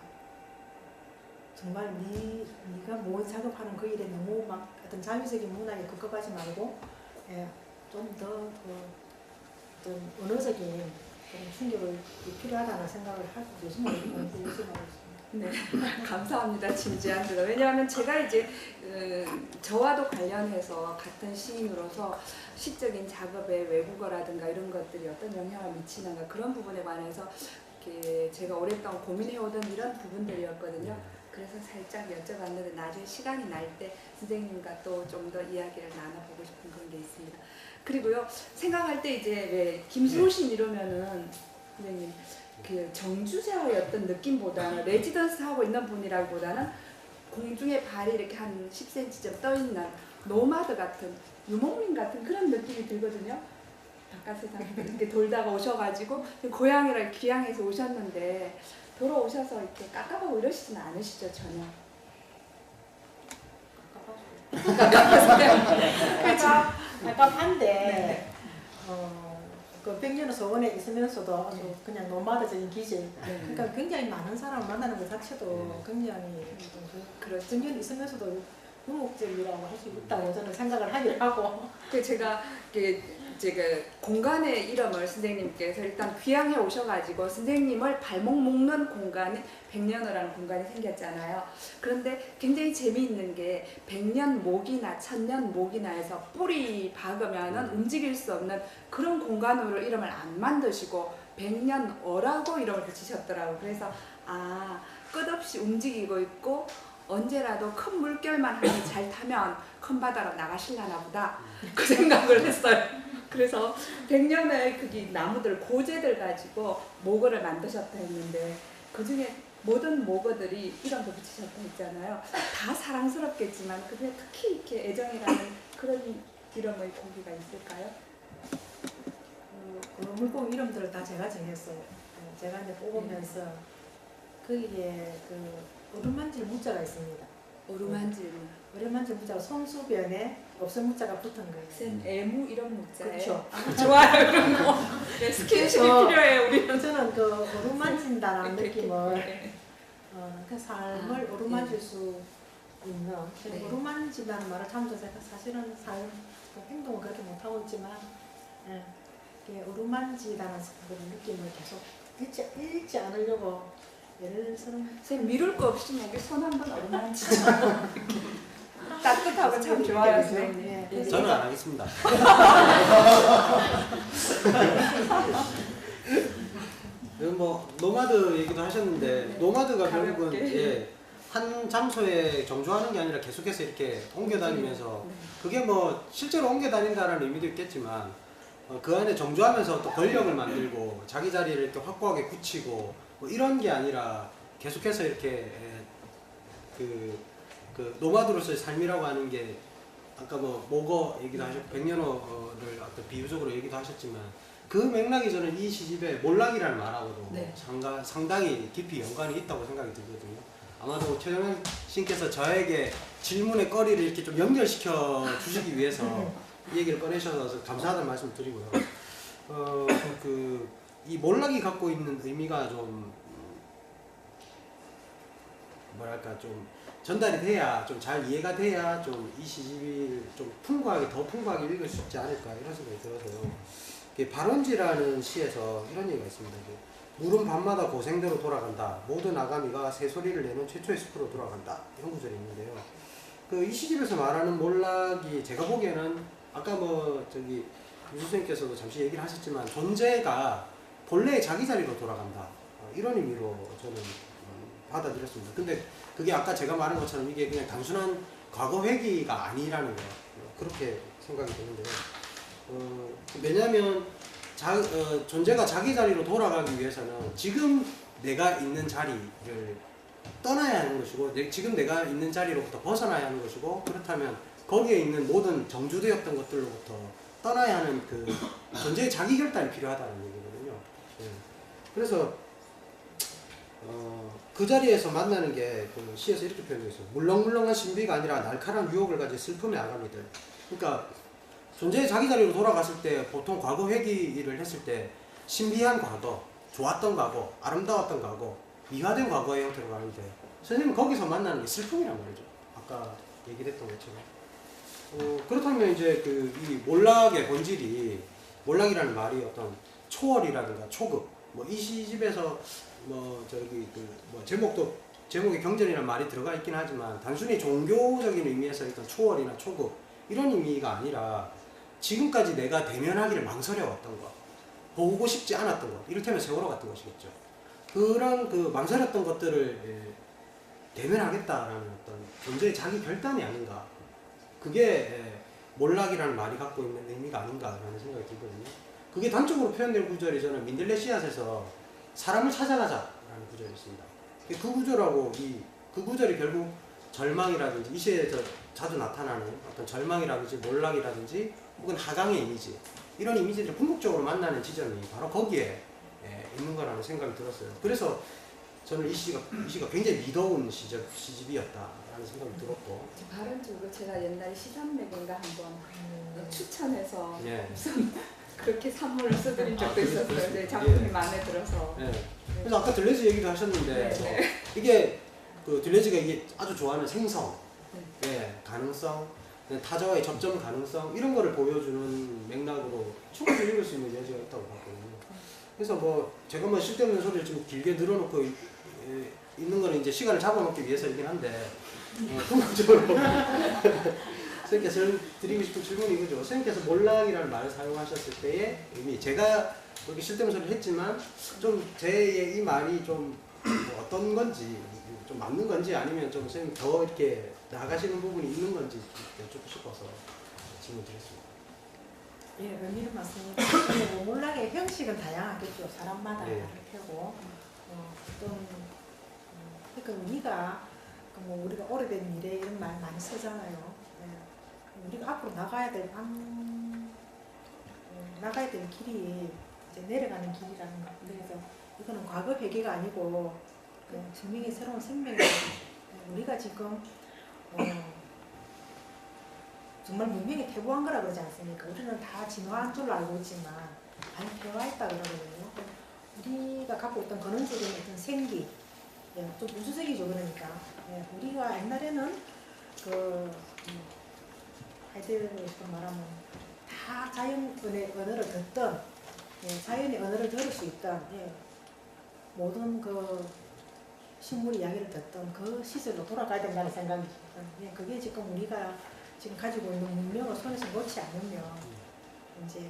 정말 네가 뭐 작업하는 그 일에 너무 막 어떤 자유적인 문학에 급급하지 말고 좀 더 어떤 언어적인 그런 충격을 필요하다는 생각을 하고 요즘에 공부 열심히 하고 있습니다. 네, 감사합니다. 진지한 대답. 왜냐하면 제가 이제 저와도 관련해서 같은 시인으로서 시적인 작업에 외국어라든가 이런 것들이 어떤 영향을 미치는가 그런 부분에 관해서 이렇게 제가 오랫동안 고민해오던 이런 부분들이었거든요. 그래서 살짝 여쭤봤는데 나중에 시간이 날 때 선생님과 또 좀 더 이야기를 나눠보고 싶은 그런 게 있습니다. 그리고요, 생각할 때 이제 왜 김수호신 이러면은 선생님 그 정주자의 어떤 느낌보다는 레지던스 하고 있는 분이라기보다는 공중에 발이 이렇게 한 10cm쯤 떠 있는 노마드 같은 유목민 같은 그런 느낌이 들거든요. 바깥에서 이렇게 돌다가 오셔가지고 고향이랑 귀향해서 오셨는데 돌아오셔서 이렇게 깝깝하고 이러시지는 않으시죠 전혀? 깝깝한데 네. 그 백년의 소원에 있으면서도 아주 네. 그냥 노마드적인 기질. 네. 그러니까 굉장히 많은 사람을 만나는 것 자체도 굉장히 그렇죠. 백년 있으면서도 유목적이라고 할 수 있다고 저는 생각을 하기도 하고. 그 제가 제가 공간의 이름을 선생님께서 일단 귀향해 오셔가지고 선생님을 발목 묶는 공간이 백년호라는 공간이 생겼잖아요. 그런데 굉장히 재미있는 게 백년 목이나 천년 목이나 해서 뿌리 박으면은 움직일 수 없는 그런 공간으로 이름을 안 만드시고 백년어라고 이름을 붙이셨더라고요. 그래서 끝없이 움직이고 있고 언제라도 큰 물결만 하면 잘 타면 큰 바다로 나가실라나 보다 그 생각을 했어요. 그래서 백년의 그기 나무들 고재들 가지고 모거를 만드셨다 했는데 그 중에 모든 모거들이 이름도 붙이셨다 했잖아요. 다 사랑스럽겠지만 그중에 특히 이렇게 애정이라는 그런 이름의 고기가 있을까요? 그 물고기 이름들을 다 제가 정했어요. 제가 이제 뽑으면서 거기에 그 오르만질 무자가 있습니다. 오르만질 오르만질 무자가 손수변에 없은 무자가 붙은 거예요. 센 애무 이런 목자예요. 그렇죠. 좋아요 그런 거. 네, 스킨십이 필요해요 우리는. 저는 그 오르만진다는 느낌을 네. 그 삶을 오르만질 수 있는 네. 오르만진다는 말을 참 제가 사실은 그 행동은 그렇게 못하고 있지만 오르만지다는 그런 느낌을 계속 잃지 않으려고 예를 들어서 선생님 미룰 거 없이 목에 손 한번 오르만지죠. 따뜻하고 참 좋아요 선생님. 네. 저는 안 하겠습니다. 뭐 노마드 얘기도 하셨는데 노마드가 결국은 한 장소에 정주하는 게 아니라 계속해서 이렇게 옮겨 다니면서 그게 뭐 실제로 옮겨 다닌다는 의미도 있겠지만 그 안에 정주하면서 또 권력을 만들고 자기 자리를 이렇게 확고하게 굳히고 뭐 이런 게 아니라 계속해서 이렇게 그 노마드로서의 삶이라고 하는 게 아까 뭐 모거 얘기도 하셨고 백년호를 어떤 비유적으로 얘기도 하셨지만 그 맥락이 저는 이 시집의 몰락이라는 말하고도 네. 상당히 깊이 연관이 있다고 생각이 들거든요. 아마도 최정현 씨께서 저에게 질문의 거리를 이렇게 좀 연결시켜 주시기 위해서 이 얘기를 꺼내셔서 감사하다는 말씀을 드리고요. 이 몰락이 갖고 있는 의미가 좀 뭐랄까 좀 전달이 돼야 좀 잘 이해가 돼야 좀 이 시집이 좀 더 풍부하게 읽을 수 있지 않을까 이런 생각이 들어서요. 발원지라는 시에서 이런 얘기가 있습니다. 물은 밤마다 고생대로 돌아간다. 모든 아가미가 새소리를 내는 최초의 숲으로 돌아간다. 이런 구절이 있는데요. 이 시집에서 말하는 몰락이 제가 보기에는 아까 뭐 김 선생님께서도 잠시 얘기를 하셨지만 존재가 본래의 자기 자리로 돌아간다. 이런 의미로 저는 받아들였습니다. 근데 그게 아까 제가 말한 것처럼 이게 그냥 단순한 과거 회귀가 아니라는 거 그렇게 생각이 드는데요. 왜냐하면 존재가 자기 자리로 돌아가기 위해서는 지금 내가 있는 자리를 떠나야 하는 것이고 지금 내가 있는 자리로부터 벗어나야 하는 것이고 그렇다면 거기에 있는 모든 정주되었던 것들로부터 떠나야 하는 그 존재의 자기 결단이 필요하다는 얘기거든요. 예. 그래서 그 자리에서 만나는 게 그 시에서 이렇게 표현되어 있어요. 물렁물렁한 신비가 아니라 날카로운 유혹을 가진 슬픔의 아가미들. 그러니까 존재의 자기 자리로 돌아갔을 때 보통 과거 회귀를 했을 때 신비한 과거, 좋았던 과거, 아름다웠던 과거, 미화된 과거의 형태로 가는데 선생님은 거기서 만나는 게 슬픔이란 말이죠. 아까 얘기했던 것처럼. 그렇다면 이제 이 몰락의 본질이 몰락이라는 말이 어떤 초월이라든가 초급 뭐 이 시집에서 뭐 저기 뭐 제목에 경전이라는 말이 들어가 있긴 하지만 단순히 종교적인 의미에서 어떤 초월이나 초급 이런 의미가 아니라 지금까지 내가 대면하기를 망설여왔던 것, 보고 싶지 않았던 것, 이를테면 세월호 같은 것이겠죠. 그런 그 망설였던 것들을 대면하겠다라는 어떤 존재의 자기 결단이 아닌가. 그게 몰락이라는 말이 갖고 있는 의미가 아닌가라는 생각이 들거든요. 그게 단적으로 표현된 구절이 저는 민들레 씨앗에서 사람을 찾아가자라는 구절이 있습니다. 그 구절하고 그 구절이 결국 절망이라든지 이 시에서 자주 나타나는 어떤 절망이라든지 몰락이라든지 혹은 하강의 이미지 이런 이미지들이 궁극적으로 만나는 지점이 바로 거기에 있는 거라는 생각이 들었어요. 그래서 저는 이 시가 굉장히 미더운 시집이었다라는 생각이 들었고 발언적으로 제가 옛날에 시산맥인가 한번 추천해서 예. 무슨 그렇게 산문을 써드린 적도 있었어요. 그렇습니다. 네, 작품이 예. 마음에 들어서. 네. 그래서 아까 들레즈 얘기도 하셨는데 네. 이게 그 들레즈가 이게 아주 좋아하는 생성, 네. 가능성, 타자와의 접점 가능성 이런 거를 보여주는 맥락으로 충분히 읽을 수 있는 여지가 있다고 봤거든요. 그래서 뭐 제가 뭐 쓸데없는 소리를 좀 길게 늘어놓고 있는 거는 이제 시간을 잡아먹기 위해서이긴 한데 궁극적으로 선생님께서 드리고 싶은 질문이 이거죠. 선생님께서 몰락이라는 말을 사용하셨을 때의 의미, 제가 그렇게 쓸데없는 소리를 했지만 좀 제 이 말이 좀 어떤 건지 좀 맞는 건지 아니면 좀 선생님 더 이렇게 나가시는 부분이 있는 건지 여쭙고 싶어서 질문 드렸습니다. 예, 의미를 말씀드리면 몰락의 형식은 다양하겠죠. 사람마다 예. 다를 테고 어떤 그러니까 우리가 뭐 우리가 오래된 미래 이런 말 많이 쓰잖아요. 예. 우리가 앞으로 나가야 될 길이 이제 내려가는 길이라는 거. 그래서 이거는 과거 회귀가 아니고 생명의 새로운 생명이 우리가 지금 정말 문명이 퇴보한 거라 그러지 않습니까? 우리는 다 진화한 줄로 알고 있지만 많이 퇴화했다 그러거든요. 우리가 갖고 있던 근원적인 어떤 생기, 좀 우주적이죠. 그러니까 우리가 옛날에는 하이데거에서 말하면 다 자연의 언어를 듣던 자연의 언어를 들을 수 있던 모든 그 식물 이야기를 듣던 그 시절로 돌아가야 된다는 생각이죠. 그게 지금 우리가 지금 가지고 있는 문명을 손에서 놓지 않으면 이제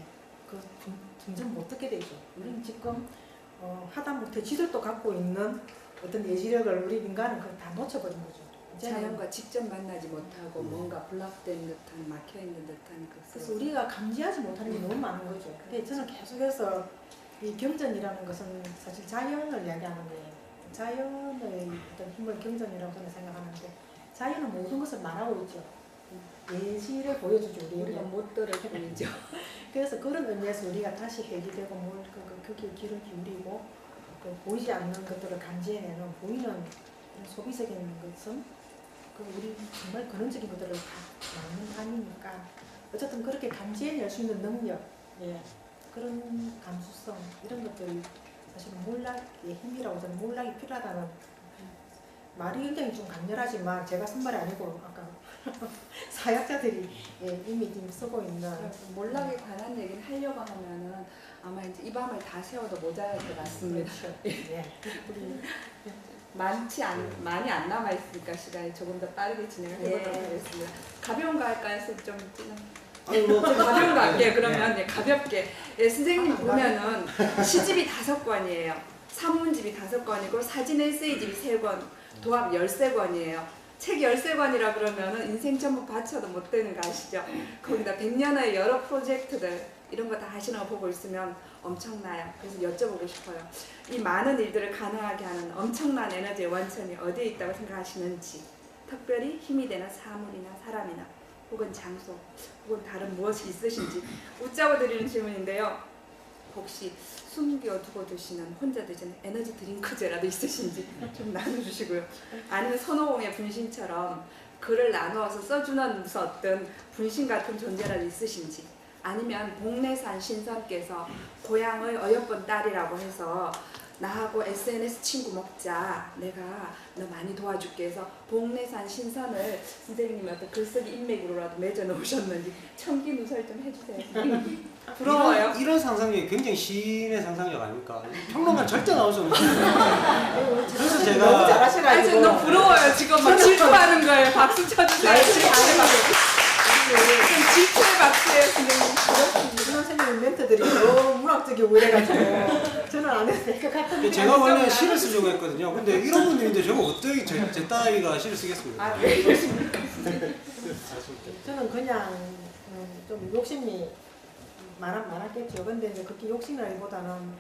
그 점점 못 듣게 되죠. 우리는 지금 하다못해 지들도 갖고 있는 어떤 예지력을 우리 인간은 그걸 다 놓쳐버린 거죠. 자연과 직접 만나지 못하고 뭔가 블락된 듯한 막혀있는 듯한 그래서 우리가 감지하지 못하는 게 너무 많은 거죠. 근데 저는 계속해서 이 경전이라는 것은 사실 자연을 이야기하는 거예요. 자연의 어떤 힘을 경전이라고 저는 생각하는데 자연은 모든 것을 말하고 있죠. 예지를 보여주죠. 우리가 못 들을 뿐이죠. 그래서 그런 의미에서 우리가 다시 회귀되고 거기에 귀를 기울이고 보이지 않는 것들을 감지해내는 보이는 소비적인 것은 우리 정말 근원적인 것들을 다 막는 아니니까 어쨌든 그렇게 감지해낼 수 있는 능력, 그런 감수성 이런 것들이 사실은 몰락의 힘이라고 저는 몰락이 필요하다는 말이 굉장히 좀 강렬하지만 제가 쓴 말이 아니고 아까 사역자들이 이미 지금 쓰고 있는 몰락에 관한 얘기를 하려고 하면은 아마 이제 이 밤을 다 세워도 모자랄 것 같습니다. 많이 안 남아 있으니까 시간이 조금 더 빠르게 진행을 해보도록 하겠습니다. 가벼운 거 할까요? 좀 아니 뭐 가벼운 거 할게요. 그러면 네. 네, 가볍게. 예, 선생님 보면은 시집이 5권이에요. 산문집이 5권이고 사진 에세이집이 3권, 도합 13권이에요. 책 13권이라 그러면은 인생 전부 바쳐도 못 되는 거 아시죠? 거기다 100년의 여러 프로젝트들 이런 거 다 하시는 거 보고 있으면 엄청나요. 그래서 여쭤보고 싶어요. 이 많은 일들을 가능하게 하는 엄청난 에너지의 원천이 어디에 있다고 생각하시는지, 특별히 힘이 되는 사물이나 사람이나 혹은 장소 혹은 다른 무엇이 있으신지 웃자고 드리는 질문인데요. 혹시 숨겨두고 드시는 혼자 드시는 에너지 드링크제라도 있으신지 좀 나눠주시고요. 아니면 손오공의 분신처럼 글을 나누어서 써주는 무슨 어떤 분신 같은 존재라도 있으신지, 아니면 복내산 신선께서 고향의 어여쁜 딸이라고 해서 나하고 SNS 친구 먹자, 내가 너 많이 도와줄게 해서 복내산 신선을 선생님이 어떤 글쓰기 인맥으로라도 맺어 놓으셨는지 청기누설 좀 해주세요. 부러워요. 이런 상상력이 굉장히 시인의 상상력 아닙니까? 평론가 절대 나올 수 없는 거예요. 그래서 제가 너무 아니, 잘하셔가지고 저 너무 부러워요. 지금 막 질투하는 거예요. 박수 쳐주세요. 질투의 박수. 좀 질투의 박수예요, 선생님. 선생님 멘트들이 너무 문학적이고 이래가지고 저는 안 해도 될 것 같은데. 제가 원래 시를 쓰려고 했거든요. 근데 이런 분들인데 제가 어떻게 제 딸이가 시를 쓰겠습니까? 아, 왜 이러십니까? 저는 그냥 좀 욕심이 많았겠죠. 근데 이제 그렇게 욕심이라기보다는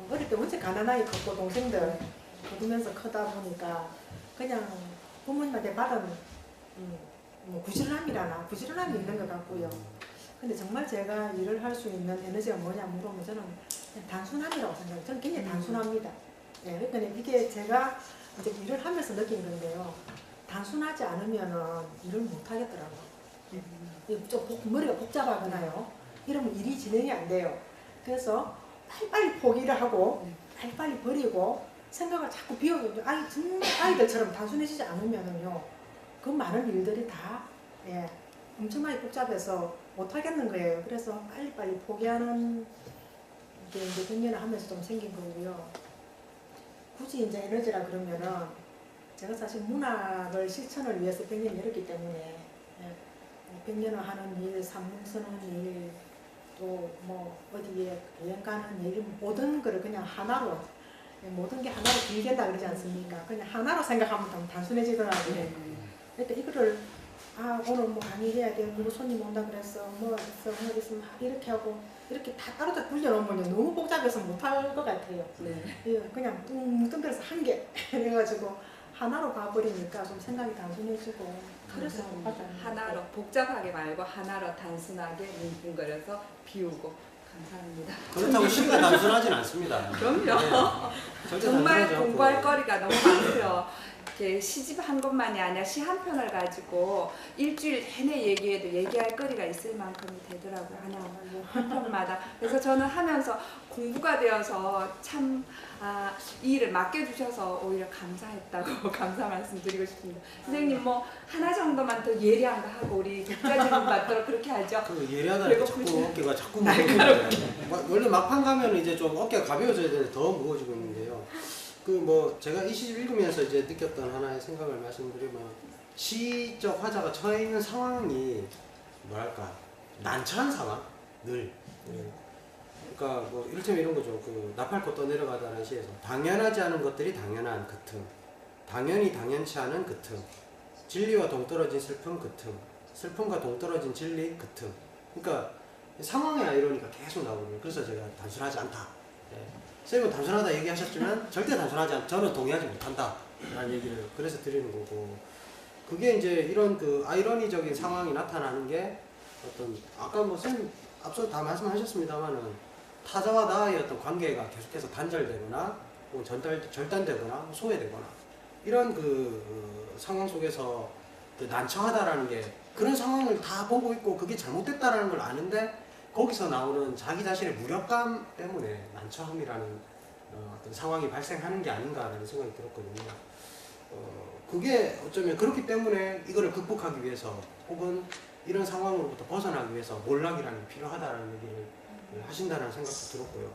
어릴 때 원체 가난하게 컸고 동생들 거두면서 크다 보니까 그냥 부모님한테 받은 뭐 부지런함이 있는 것 같고요. 근데 정말 제가 일을 할 수 있는 에너지가 뭐냐 물어보면 저는 그냥 단순함이라고 생각해요. 저는 굉장히 단순합니다. 네, 그러니까 이게 제가 이제 일을 하면서 느낀 건데요. 단순하지 않으면은 일을 못 하겠더라고요. 좀 머리가 복잡하거나요. 이러면 일이 진행이 안 돼요. 그래서 빨리빨리 포기를 하고 빨리빨리 버리고 생각을 자꾸 비워두고 정말 아이들처럼 단순해지지 않으면은요. 그 많은 일들이 다 엄청나게 복잡해서 못 하겠는 거예요. 그래서 빨리빨리 포기하는 게 이제 100년을 하면서 좀 생긴 거고요. 굳이 이제 에너지라 그러면은 제가 사실 문학을 실천을 위해서 100년 열었기 때문에 100년을 하는 일, 산문 쓰는 일, 또 뭐 어디에 여행 가는 일, 모든 거를 그냥 하나로, 모든 게 하나로 길게다 그러지 않습니까? 그냥 하나로 생각하면 좀 단순해지더라고요. 그러니까 이거를 오늘 뭐 강의해야 돼, 누구 손님 온다 그랬어, 뭐 있어, 뭐 있으면 이렇게 하고 이렇게 다 따로따로 굴려놓으면 너무 복잡해서 못할 것 같아요. 그냥 뚱뚱거려서 한 개 해가지고 하나로 봐버리니까 좀 생각이 단순해지고 그래서 하나로 복잡하게 말고 하나로 단순하게 뭉뚱거려서 비우고. 감사합니다. 그렇다고 시가 단순하진 않습니다. 그럼요. 절대 정말 단순하지 않고. 공부할 거리가 너무 많고요. 이렇게 시집 한 권만이 아니라 시 한 편을 가지고 일주일 내내 얘기해도 얘기할 거리가 있을 만큼이 되더라고요. 한 편마다. 그래서 저는 하면서 공부가 되어서 참 이 일을 맡겨주셔서 오히려 감사했다고 감사 말씀드리고 싶습니다. 선생님 뭐 하나 정도만 더 예리한 거 하고 우리 독자질문 받도록 그렇게 하죠. 그 예리하다 그리고 자꾸 어깨가 자꾸 무거워지는데 원래 막판 가면 이제 좀 어깨가 가벼워져야 되는데 더 무거워지고 있는데요. 그 뭐 제가 이 시집 읽으면서 이제 느꼈던 하나의 생각을 말씀드리면 시적 화자가 처해 있는 상황이 뭐랄까 난처한 상황 늘. 그러니까 뭐 이를테면 이런 거죠. 그 나팔꽃 떠내려가다는 시에서 당연하지 않은 것들이 당연한 그 틈, 당연히 당연치 않은 그 틈, 진리와 동떨어진 슬픔 그 틈, 슬픔과 동떨어진 진리 그 틈. 그러니까 상황의 아이러니가 계속 나오거든요. 그래서 제가 단순하지 않다. 선생님은 단순하다 얘기하셨지만 절대 단순하지 않다. 저는 동의하지 못한다. 라는 얘기를 그래서 드리는 거고, 그게 이제 이런 그 아이러니적인 상황이 나타나는 게 어떤 아까 뭐 선생님 앞서 다 말씀하셨습니다만은 타자와 나의 어떤 관계가 계속해서 단절되거나 혹은 절단되거나 소외되거나 이런 그 상황 속에서 그 난처하다라는 게 그런 상황을 다 보고 있고 그게 잘못됐다라는 걸 아는데 거기서 나오는 자기 자신의 무력감 때문에 난처함이라는 어떤 상황이 발생하는 게 아닌가라는 생각이 들었거든요. 그게 어쩌면 그렇기 때문에 이거를 극복하기 위해서 혹은 이런 상황으로부터 벗어나기 위해서 몰락이라는 게 필요하다라는 얘기를 하신다는 생각도 들었고요.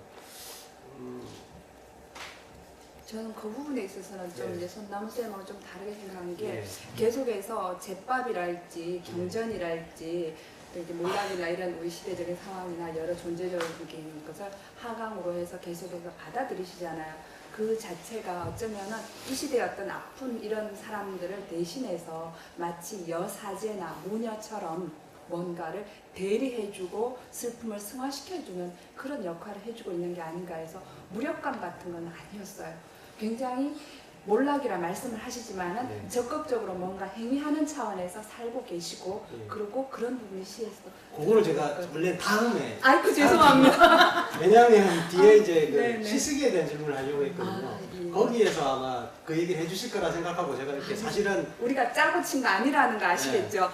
저는 그 부분에 있어서는 좀 이제 손나무 쌤하고 좀 다르게 생각한 게 네. 계속해서 제밥이랄지 경전이랄지 또 이제 몰락이나 이런 우리 시대적인 상황이나 여러 존재적인 것을 하강으로 해서 계속해서 받아들이시잖아요. 그 자체가 어쩌면은 이 시대의 어떤 아픈 이런 사람들을 대신해서 마치 여사제나 모녀처럼 뭔가를 대리해주고 슬픔을 승화시켜주는 그런 역할을 해주고 있는 게 아닌가 해서 무력감 같은 건 아니었어요. 굉장히 몰락이라 말씀을 하시지만은 네. 적극적으로 뭔가 행위하는 차원에서 살고 계시고 네. 그리고 그런 부분이 시에서 그거를 제가 원래 다음에 아이고 죄송합니다. 왜냐하면 뒤에 이제 그 네, 네. 시쓰기에 대한 질문을 하려고 했거든요. 아, 예. 거기에서 아마 그 얘기를 해주실 거라 생각하고 제가 이렇게 사실은 우리가 짜고 친 거 아니라는 거 아시겠죠?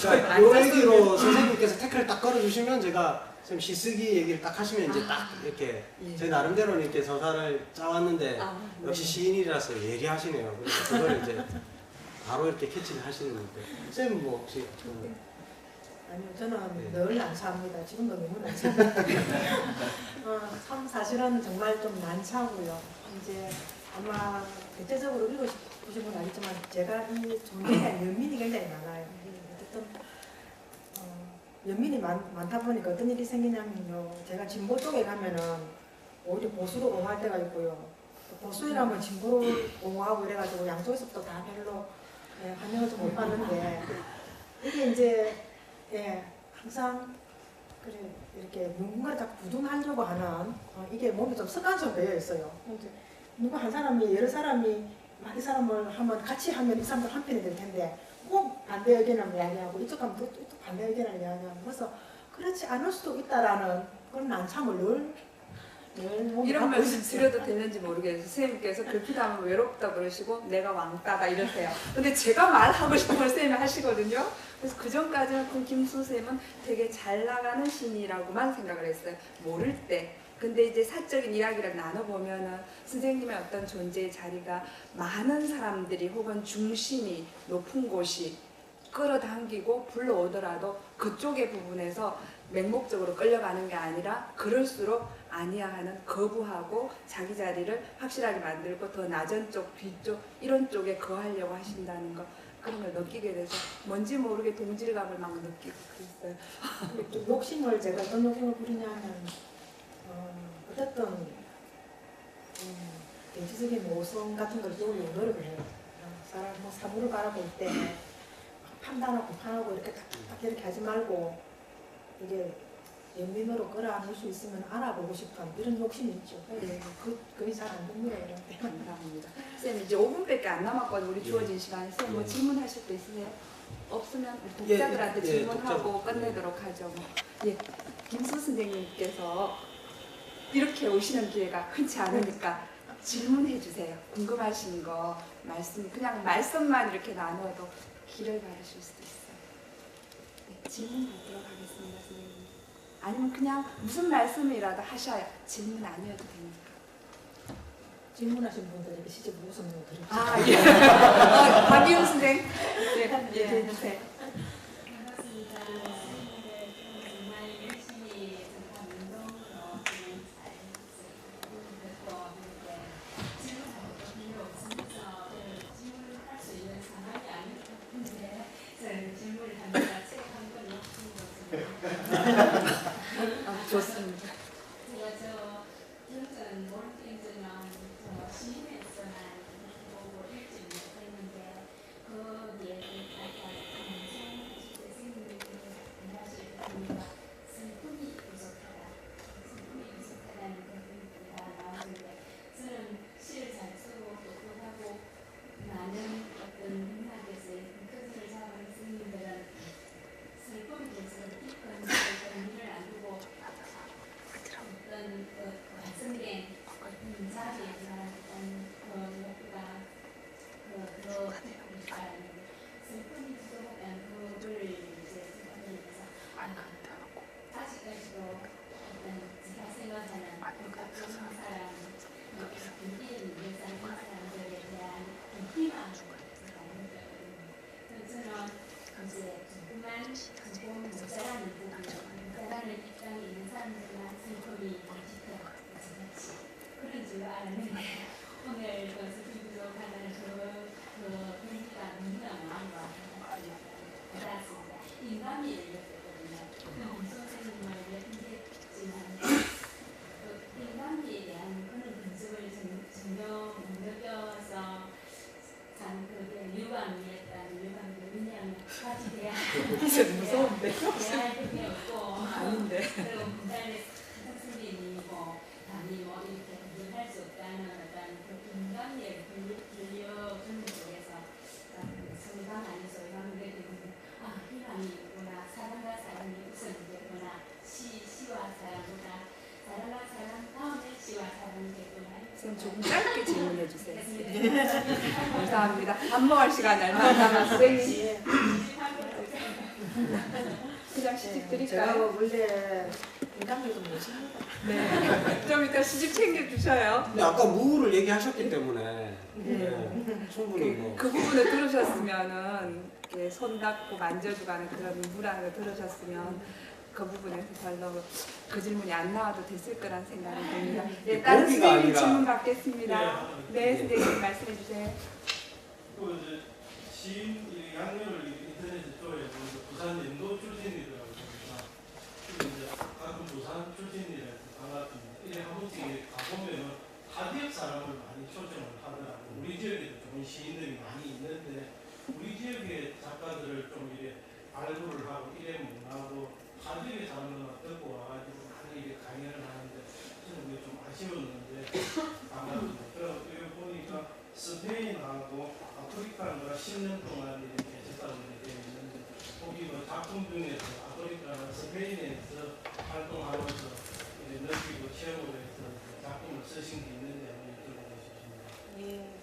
그러니까 요 얘기로 선생님께서 태클을 딱 걸어주시면 제가 좀 시쓰기 얘기를 딱 하시면 이제 딱 이렇게 예. 제 나름대로 이렇게 서사를 짜왔는데 아, 네. 역시 시인이라서 예리하시네요. 그래서 그걸 이제 바로 이렇게 캐치를 하시는데 쌤은 뭐 혹시 아니요, 저는 네. 늘 난처합니다. 지금도 너무 난처합니다. 참 사실은 정말 좀 난처하고요. 이제 아마 대체적으로 읽으신 건 알겠지만 제가 이 존재에 대한 연민이 굉장히 많아요. 어쨌든 연민이 많다 보니까 어떤 일이 생기냐면요. 제가 진보 쪽에 가면은 오히려 보수로 옹호할 때가 있고요. 또 보수에 가면 진보를 옹호하고 이래가지고 양쪽에서부터 다 별로 환영을 좀 못 받는데 이게 이제 항상 그래 이렇게 누군가를 자꾸 부둥하려고 하는 이게 몸에 좀 습관처럼 되어 있어요. 이제 누가 한 사람이 여러 사람이 이 사람을 하면 같이 하면 이 사람들 한 편이 될 텐데 꼭 반대 의견을 이야기하고 이쪽 가면 또 반대 의견을 이야기하고 그래서 그렇지 않을 수도 있다라는 그런 난참을 늘 몸이 이런 갖고 말씀 있어요. 드려도 되는지 모르겠어요. 선생님께서 글피다면 외롭다 그러시고 내가 왕따다 이러세요. 근데 제가 말하고 싶은 걸 선생님이 하시거든요. 그래서 그 전까지는 그 김수 쌤은 되게 잘 나가는 신이라고만 생각을 했어요. 모를 때. 근데 이제 사적인 이야기를 나눠보면은 선생님의 어떤 존재의 자리가 많은 사람들이 혹은 중심이 높은 곳이 끌어당기고 불러오더라도 그쪽의 부분에서 맹목적으로 끌려가는 게 아니라 그럴수록 아니야 하는 거부하고 자기 자리를 확실하게 만들고 더 낮은 쪽, 뒤쪽 이런 쪽에 거하려고 하신다는 거 그런 걸 느끼게 돼서 뭔지 모르게 동질감을 막 느끼고 그랬어요. 또 욕심을 제가 어떤 욕심을 부리냐면 어쨌든 대지적인 모성 같은 걸 띄우려고 노력을 해요. 사람 뭐 사물을 바라볼 때 판단하고 비판하고 이렇게 딱 이렇게 하지 말고 이게 연민으로 끌어안을 수 있으면 알아보고 싶은 이런 욕심이 있죠. 그게 잘 안 됩니다. 이런 때. 감사합니다. 쌤 이제 5분밖에 안 남았거든요. 우리 주어진 시간에 쌤 뭐 예. 질문하실 거 있으세요? 없으면 우리 예, 독자들한테 예, 질문하고 독자. 끝내도록 하죠. 뭐. 예, 김수 선생님께서 이렇게 오시는 기회가 흔치 않으니까 질문해 주세요. 궁금하신 거 말씀 그냥 말씀만 이렇게 나눠도 길을 받으실 수도 있어요. 네, 질문 받도록 하겠습니다, 선생님. 아니면 그냥 무슨 말씀이라도 하셔야 질문 아니어도 되니까. 질문하신 분들 이렇게 시집 웃음을 드리죠. 아, 예. 박기훈 선생. 네, 얘기해 주세요. 반갑습니다. 선생님들 정말 열심히 전파 운동으로 진행 잘 했고 이렇게 질문하고 별로 없으면서 질문할 수 있는 상황이 아닌 것 같은데 저는 질문을 합니다. 책 한 권 놓고 좋습니다. 제가 전전 몰딩즈나 시민에서만 보고 읽지 못했는데 거기에 아까 선생님께서 말씀하실 보니까 슬픔이 부족하다. 슬픔이 부족하다는 것들이 나오는데 저는 시를 잘 쓰고 똑똑하고 많은 어떤 문학에서의 끈을 잡은 스님들은 슬픔에 대해서 깊은 의미를 안 두고 어떤 완성된 자리에서 어떤 목표가 슬픔이 부족한 그걸 이제 생각하면서 아직까지도 어떤 제가 생각하는 그런 사람 인기를 위해 사는 사람들에 대한 희망을 제가 느꼈거든요. 저는 이제 조금만 조금 모자라는 부분, 모자라는 입장에 있는 사람들만 슬픔이 짙어 같이 그런 줄 알았는데 오늘 그 슬픔이 부족하다는 그 분위기가 너무나 마음과 받았습니다. 인간이 열렸거든요. 이제 무서운데. 대할 그게 없고 아닌데. 그리고 부산의 선생님이 뭐 담이 뭐 이렇게 할 수 없다는 어떤 그 공감을 들려주는 속에서 성당 안에서 이런 게 희망이 있구나, 사랑과 사랑이 우선이겠구나, 시와 사랑보다 사랑과 사랑 다음에 시와 사랑이겠구나. 좀 조금 짧게 질문해 주세요. 감사합니다. 밥 먹을 시간 얼마 안 남았어요. 그냥 시집 드릴까요? 제가 원래 인간미도 못습니다. 네. 좀 이따 시집 챙겨 주셔요. 근데 아까 무를 얘기하셨기 때문에 충분히 뭐 그 부분을 들으셨으면은 이렇게 손 닦고 만져주고 하는 그런 무라는 걸 들으셨으면 그 부분에서 별로 그 질문이 안 나와도 됐을 거란 생각이 듭니다. 예, 다른 고기가 선생님 아니라- 질문 받겠습니다. 네, 선생님 말씀해 주세요. 그 이제 시인 이 양면을 인터넷에 떠서 부산 연도 출신이더라고요. 그래서 이제 가끔 부산 출신이라서 반갑습니다. 이래 한 번씩 가보면은 타 지역 사람을 많이 초청을 하더라고요. 우리 지역에도 좋은 시인들이 많이 있는데 우리 지역의 작가들을 좀 이래 발굴을 하고 이래 문하고 타 지역의 사람들만 듣고 와가지고 많이 이렇게 강연을 하는데 저는 그게 좀 아쉬웠는데 반갑습니다. 여기 보니까 스페인하고 아프리카가 10년 동안 이렇게 계셨다고 되어 있는데 거기 뭐 작품 중에서 아프리카나 스페인에서 활동하면서 이렇게 느끼고 체험을 해서 작품을 쓰신 게 있는지 한번 여쭤보고 싶습니다. 예.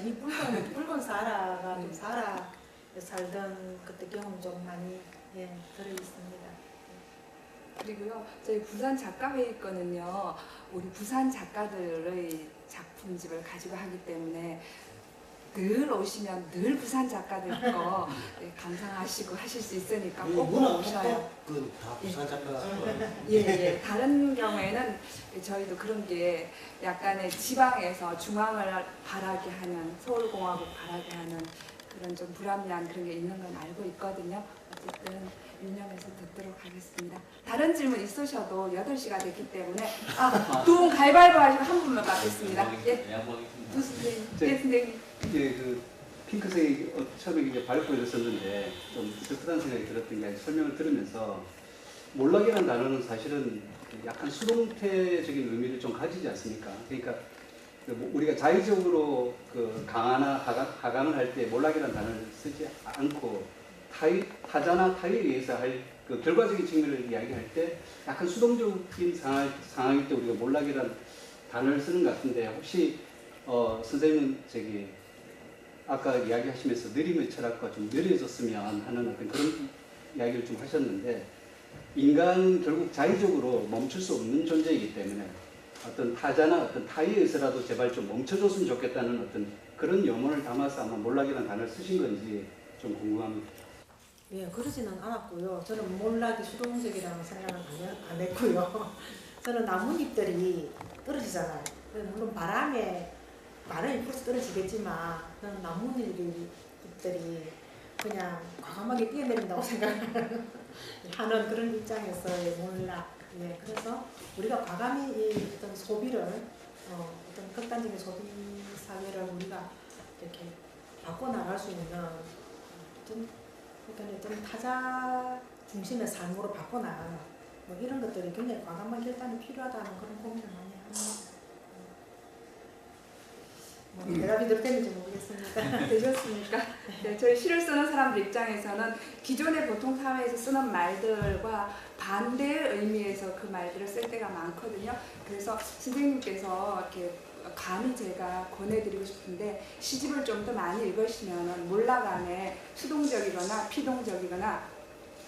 이 붉은 사라가 좀 사라 살던 그때 경험 좀 많이 들어 있습니다. 그리고요, 저희 부산 작가회의 거는요, 우리 부산 작가들의 작품집을 가지고 하기 때문에 늘 오시면 늘 부산 작가들 거 감상하시고 하실 수 있으니까 꼭 문화 오셔요. 그다 부산 작가 예. 다른 경우에는 저희도 그런 게 약간의 지방에서 중앙을 바라게 하는, 서울공화국 바라게 하는 그런 좀 불합리한 그런 게 있는 건 알고 있거든요. 어쨌든 유념해서 듣도록 하겠습니다. 다른 질문 있으셔도 8시가 됐기 때문에 두 분 가위바위보 하시고 한 분만 받겠습니다. 예, 두 선생님. 예, 선생님. 이게 그 핑크색이 처음에 이게 발표를 썼는데 좀 슬프다는 생각이 들었던 게 설명을 들으면서 몰락이라는 단어는 사실은 약간 수동태적인 의미를 좀 가지지 않습니까? 그러니까 우리가 자의적으로 그 강화나 하강을 할 때 몰락이라는 단어를 쓰지 않고 타자나 타의에 의해서 할 그 결과적인 측면을 이야기할 때 약간 수동적인 상황일 때 우리가 몰락이라는 단어를 쓰는 것 같은데 혹시 선생님은 아까 이야기하시면서 느림의 철학과 좀 느려졌으면 하는 어떤 그런 이야기를 좀 하셨는데 인간은 결국 자의적으로 멈출 수 없는 존재이기 때문에 어떤 타자나 어떤 타의에서라도 제발 좀 멈춰줬으면 좋겠다는 어떤 그런 염원을 담아서 아마 몰락이라는 단어를 쓰신 건지 좀 궁금합니다. 예, 그러지는 않았고요. 저는 몰락이 수동적이라는 생각은 안 했고요. 저는 나뭇잎들이 떨어지잖아요. 물론 바람이 벌써 떨어지겠지만 저는 나뭇잎들이 그냥 과감하게 뛰어내린다고 생각하는 그런 입장에서의 몰락. 예, 그래서 우리가 과감히 이 어떤 소비를 어떤 극단적인 소비 사회를 우리가 이렇게 바꿔나갈 수 있는 그러니까 좀 타자 중심의 삶으로 바꿔나가는 뭐 이런 것들이 굉장히 과감한 결단이 필요하다는 그런 고민을 많이 합니다. 뭐 대답이 됐는지 모르겠습니다. 되셨습니까? 네, 저희 시를 쓰는 사람들 입장에서는 기존의 보통 사회에서 쓰는 말들과 반대의 의미에서 그 말들을 쓸 때가 많거든요. 그래서 선생님께서 이렇게 감히 제가 권해드리고 싶은데 시집을 좀 더 많이 읽으시면 몰락 안에 수동적이거나 피동적이거나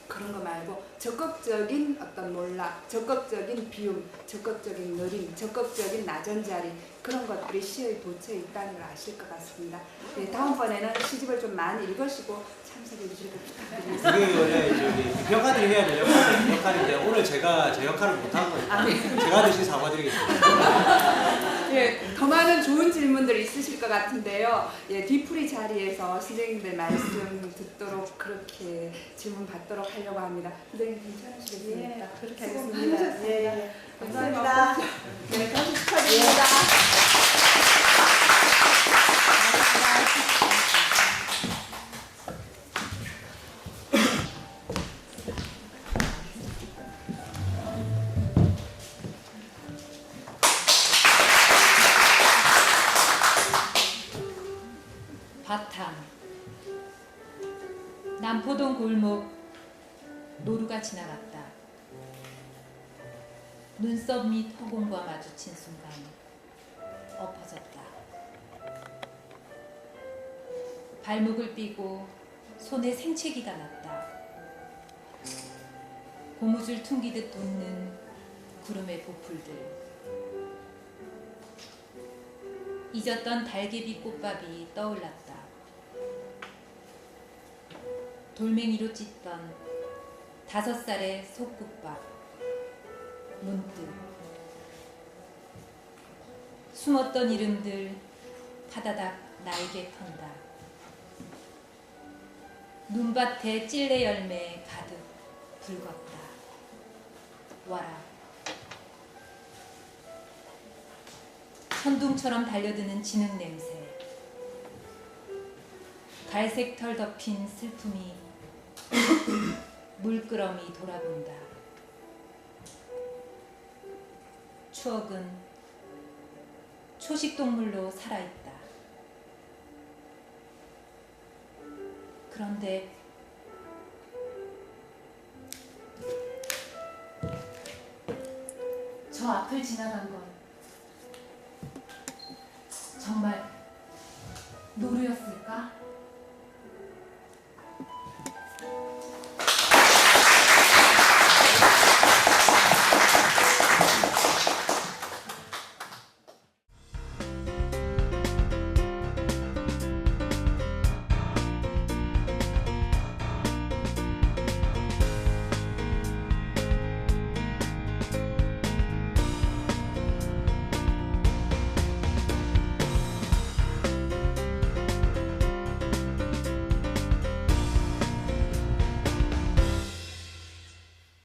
그런 거 말고 적극적인 어떤 몰락, 적극적인 비움, 적극적인 느림, 적극적인 낮은 자리 그런 것들이 시의 도처에 있다는 걸 아실 것 같습니다. 네, 다음번에는 시집을 좀 많이 읽으시고 참석해 주시길 부탁드리겠습니다. 그게 원래 비평가들이 해야 될 역할인데 오늘 제가 제 역할을 못한 거니까 제가 대신 사과드리겠습니다. 예, 더 많은 좋은 질문들 있으실 것 같은데요. 예, 뒤풀이 자리에서 선생님들 말씀 듣도록 그렇게 질문 받도록 하려고 합니다. 선생님 괜찮으시겠습니까? 예, 그렇게 수고 하겠습니다. 많으셨습니다. 예, 감사합니다. 네, 다시 축하드립니다. 남포동 골목 노루가 지나갔다. 눈썹 및 허공과 마주친 순간 엎어졌다. 발목을 삐고 손에 생채기가 났다. 고무줄 퉁기듯 돋는 구름의 보풀들. 잊었던 달개비 꽃밥이 떠올랐다. 돌멩이로 찢던 5살의 속국밥. 문득 숨었던 이름들 파다닥 날개 턴다. 눈밭에 찔레 열매 가득 붉었다. 와라. 천둥처럼 달려드는 진흙 냄새. 갈색 털 덮인 슬픔이 물끄러미 돌아본다. 추억은 초식동물로 살아있다. 그런데 저 앞을 지나간 건 정말 노루였을까?